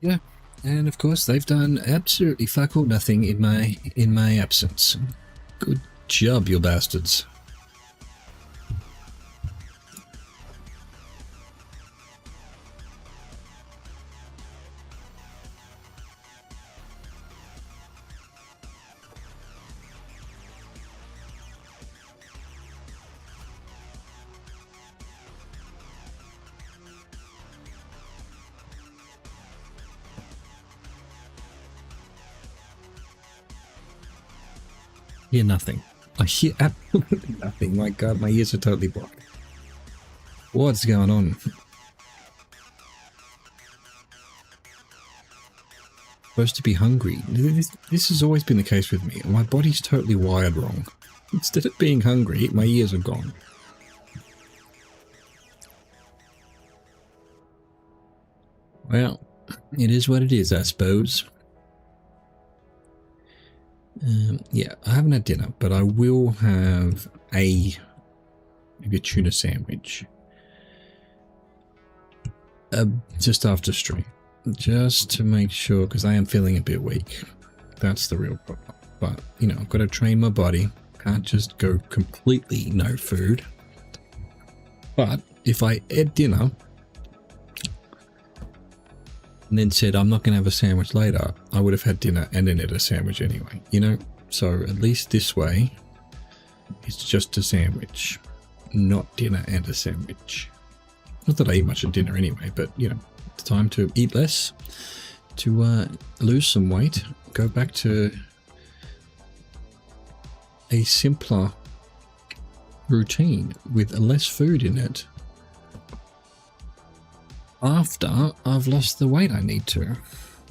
Yeah, and of course they've done absolutely fuck all nothing in my absence. Good job, you bastards. Hear nothing. I hear absolutely nothing. My God, my ears are totally blocked. What's going on? Supposed to be hungry. This has always been the case with me. My body's totally wired wrong. Instead of being hungry, my ears are gone. Well, it is what it is, I suppose. Yeah, I haven't had dinner, but I will have maybe a tuna sandwich. Just after stream. Just to make sure, because I am feeling a bit weak. That's the real problem. But, you know, I've got to train my body. Can't just go completely no food. But if I ate dinner and then said I'm not going to have a sandwich later, I would have had dinner and then had a sandwich anyway, you know? So at least this way, it's just a sandwich, not dinner and a sandwich. Not that I eat much at dinner anyway, but, you know, it's time to eat less, to lose some weight, go back to a simpler routine with less food in it after I've lost the weight I need to,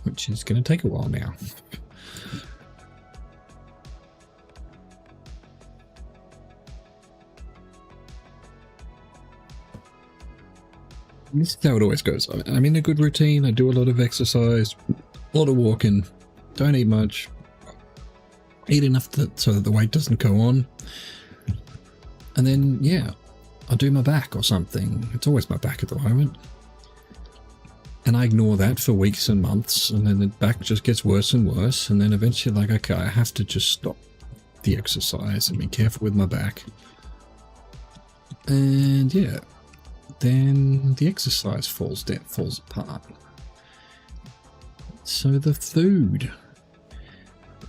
which is going to take a while now. This is how it always goes. I'm in a good routine. I do a lot of exercise, a lot of walking, don't eat much, eat enough so that the weight doesn't go on. And then, yeah, I'll do my back or something. It's always my back at the moment. And I ignore that for weeks and months, and then the back just gets worse and worse. And then eventually, like, okay, I have to just stop the exercise and be careful with my back. And yeah, then the exercise falls apart. So the food,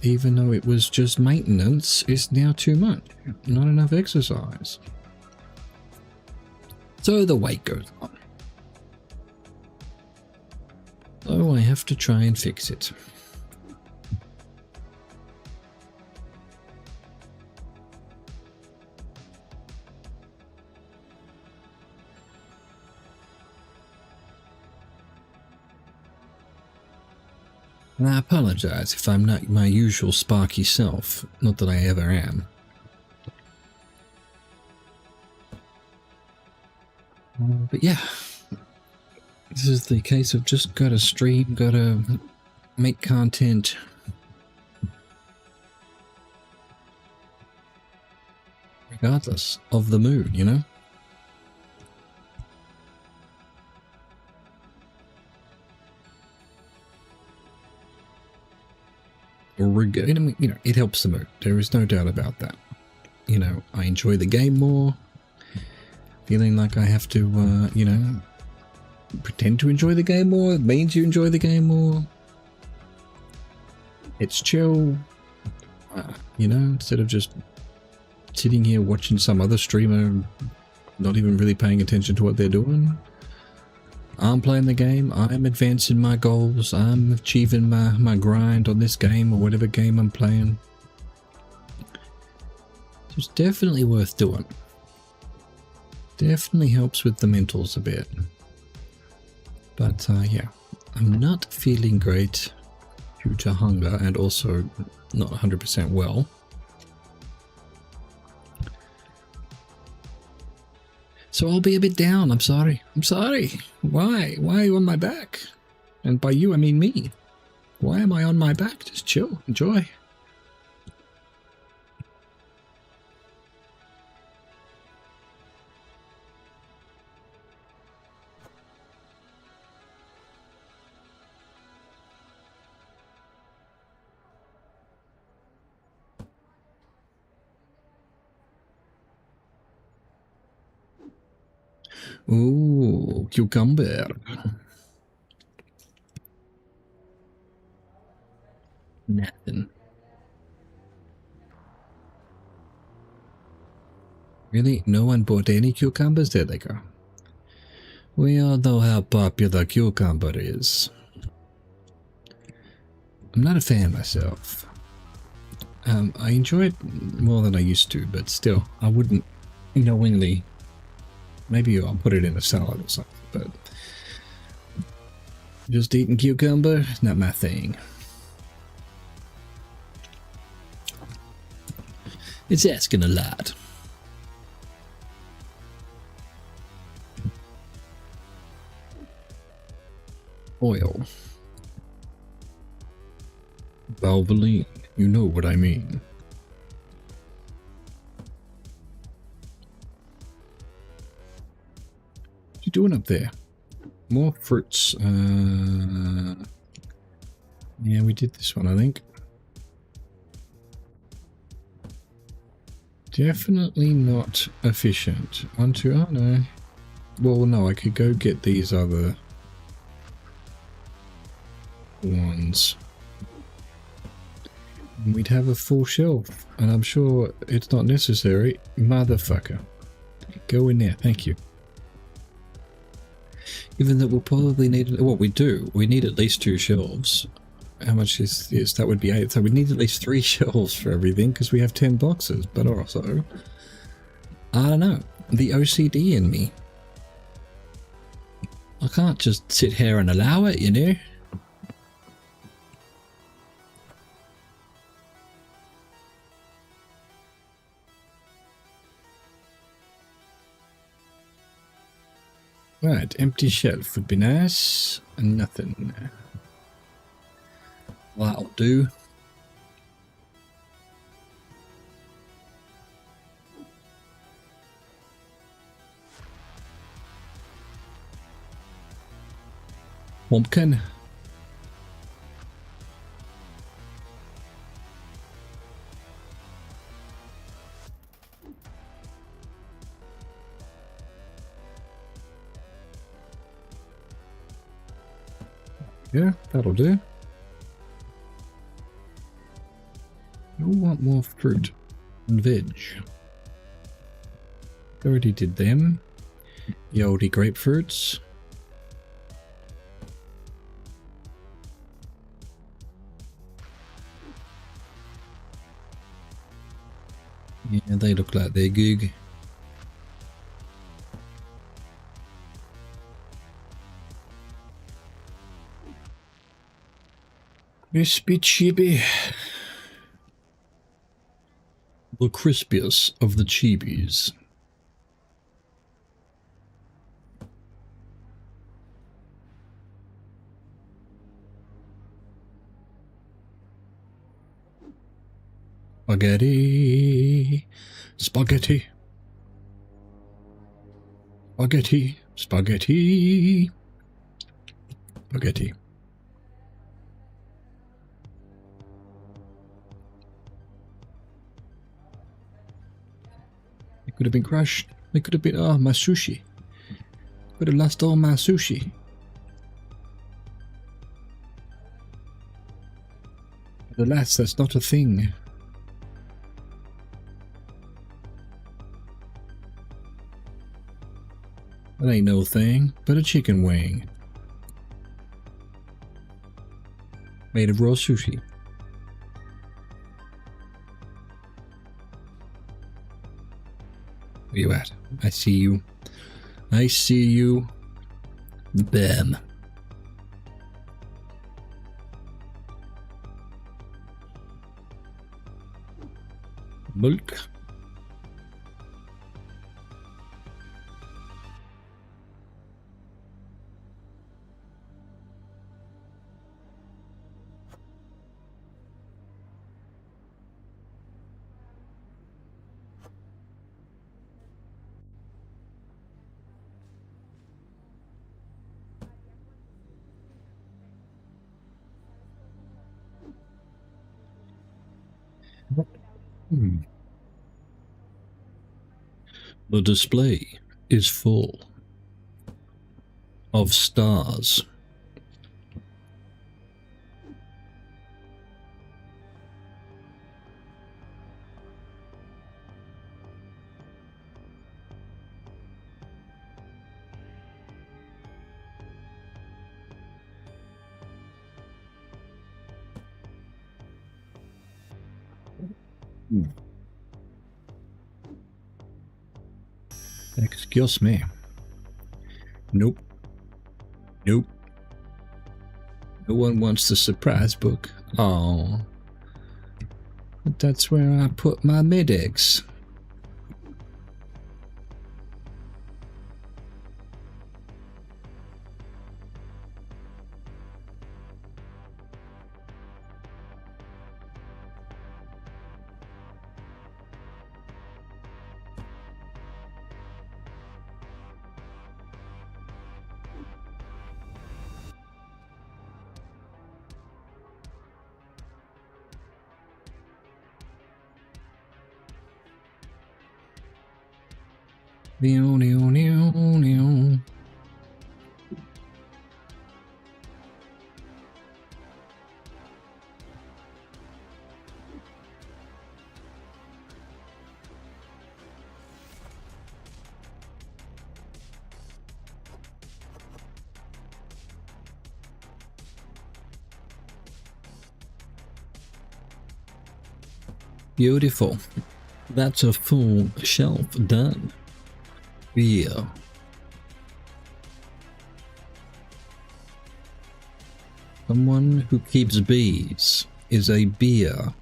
even though it was just maintenance, is now too much. Not enough exercise. So the weight goes on. So I have to try and fix it. And I apologize if I'm not my usual sparky self, not that I ever am. But yeah, this is the case of just gotta stream, gotta make content. Regardless of the mood, you know? You know, it helps the mood. There is no doubt about that. You know, I enjoy the game more. Feeling like I have to, you know, pretend to enjoy the game more. It means you enjoy the game more. It's chill. You know, instead of just sitting here watching some other streamer not even really paying attention to what they're doing. I'm playing the game, I'm advancing my goals, I'm achieving my grind on this game or whatever game I'm playing. So it's definitely worth doing. Definitely helps with the mentals a bit. But yeah, I'm not feeling great due to hunger and also not 100% well. So I'll be a bit down. I'm sorry. I'm sorry. Why? Why are you on my back? And by you, I mean me. Why am I on my back? Just chill. Enjoy. Ooh, cucumber. Nothing. Really? No one bought any cucumbers? There they go. We all know how popular cucumber is. I'm not a fan myself. I enjoy it more than I used to, but still, I wouldn't knowingly. Maybe I'll put it in a salad or something, but just eating cucumber, not my thing. It's asking a lot. Oil. Valvoline, you know what I mean. What you doing up there? More fruits. Yeah, we did this one, I think. Definitely not efficient. Oh no. Well, no, I could go get these other ones. We'd have a full shelf, and I'm sure it's not necessary. Motherfucker. Go in there, thank you. Even though we'll probably need, well, we do. We need at least 2 shelves. How much is this? That would be 8. So we need at least 3 shelves for everything because we have 10 boxes. But also, I don't know. The OCD in me. I can't just sit here and allow it, you know? Right, empty shelf would be nice. And nothing. That'll do. Pumpkin. Yeah, that'll do. You want more fruit and veg. Already did them. The oldie grapefruits. Yeah, they look like they're good. Crispy chibi. The crispiest of the chibis. Spaghetti. Spaghetti. Spaghetti. Spaghetti. Spaghetti. It could have been crushed. It could have been, oh, my sushi. Could have lost all my sushi. But alas, that's not a thing. That ain't no thing, but a chicken wing. Made of raw sushi. Where you at? I see you. I see you. Bam. Bulk. The display is full. of stars. Excuse me. Nope. Nope. No one wants the surprise book. Oh. But that's where I put my medics. Beautiful. That's a full shelf done. Yeah. Someone who keeps bees is a beer.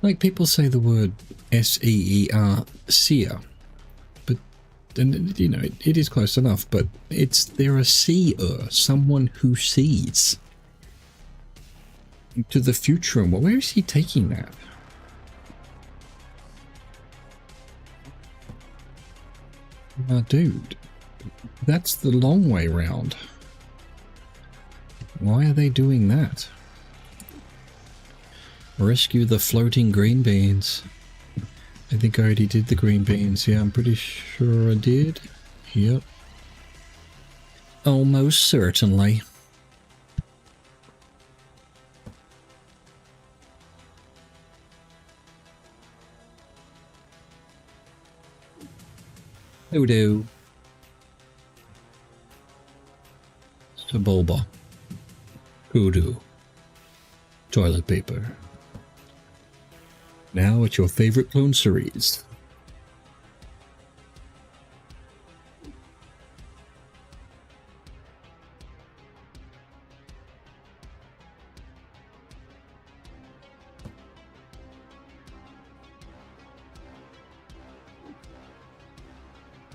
Like people say the word S-E-E-R, seer. But, and you know, it is close enough, but they're a seer, someone who sees into the future. And where is he taking that? Dude, that's the long way round. Why are they doing that? Rescue the floating green beans. I think I already did the green beans. Yeah, I'm pretty sure I did. Yep. Almost certainly. Hoodoo. Saboba. Hoodoo. Toilet paper. Now it's your favorite clone series.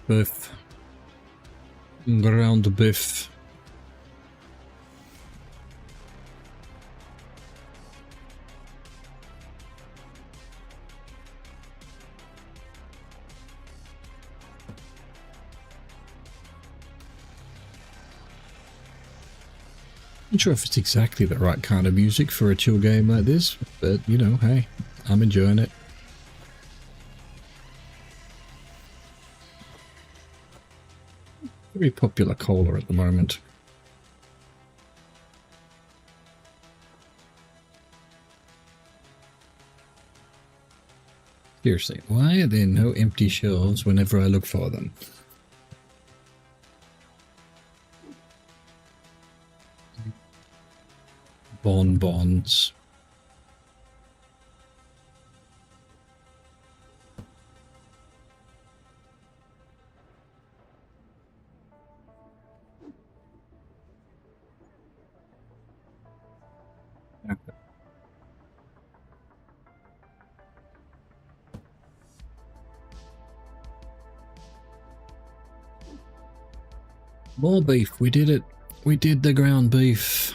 Beef. Ground beef. Not sure if it's exactly the right kind of music for a chill game like this, but you know, hey, I'm enjoying it. Very popular cola at the moment. Seriously, why are there no empty shelves whenever I look for them? Bonbons. More beef, we did it. We did the ground beef.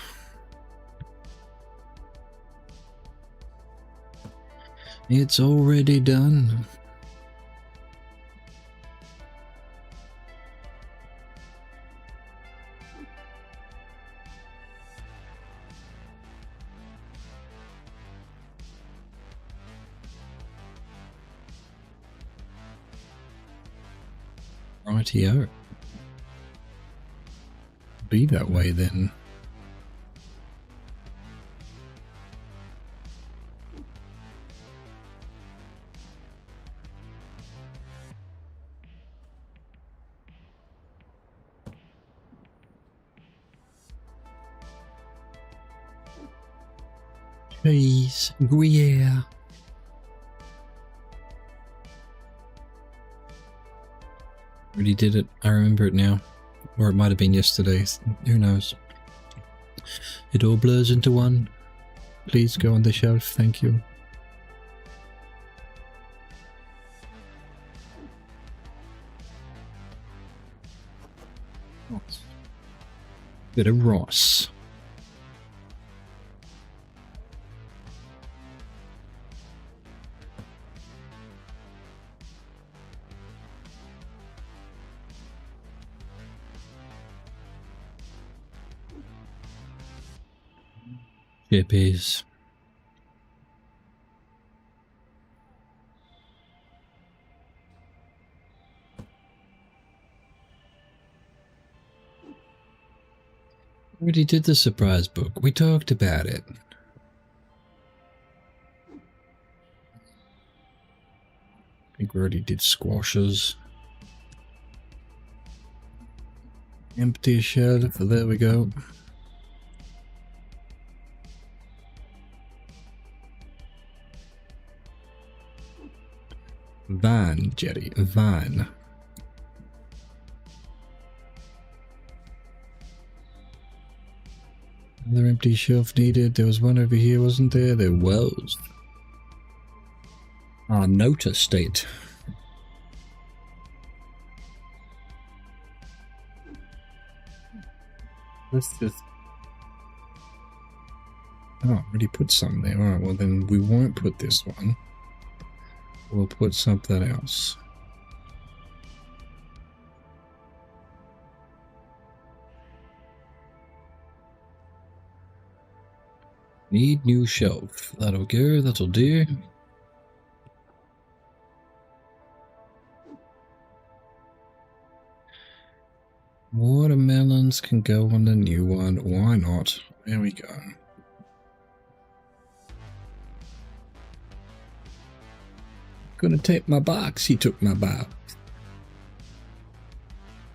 It's already done. Rightio. Be that way then. Cheese, Gruyere. Already did it. I remember it now. Or it might have been yesterday. Who knows? It all blurs into one. Please go on the shelf. Thank you. Bit of Ross. Chippies. Already did the surprise book. We talked about it. I think we already did squashes. Empty a shelf. There we go. Van, Jerry, van. Another empty shelf needed. There was one over here, wasn't there? There was. I noticed it. Let's just... Oh, I already put some there. Alright, well then we won't put this one. We'll put something else. Need new shelf. That'll go, that'll do. Watermelons can go on the new one. Why not? There we go. Gonna take my box. He took my box.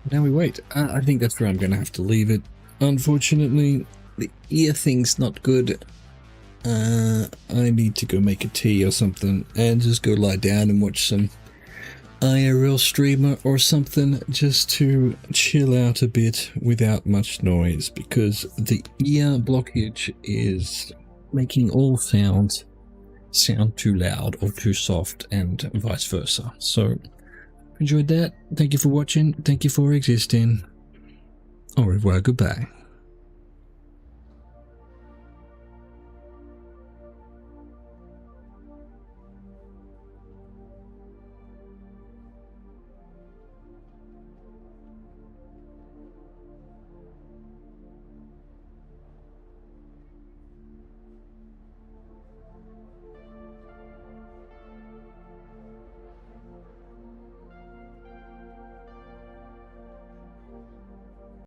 Now we wait. I think that's where I'm gonna have to leave it. Unfortunately, the ear thing's not good. I need to go make a tea or something and just go lie down and watch some IRL streamer or something just to chill out a bit without much noise, because the ear blockage is making all sounds sound too loud or too soft and vice versa. So enjoyed that. Thank you for watching. Thank you for existing. Au revoir. Goodbye.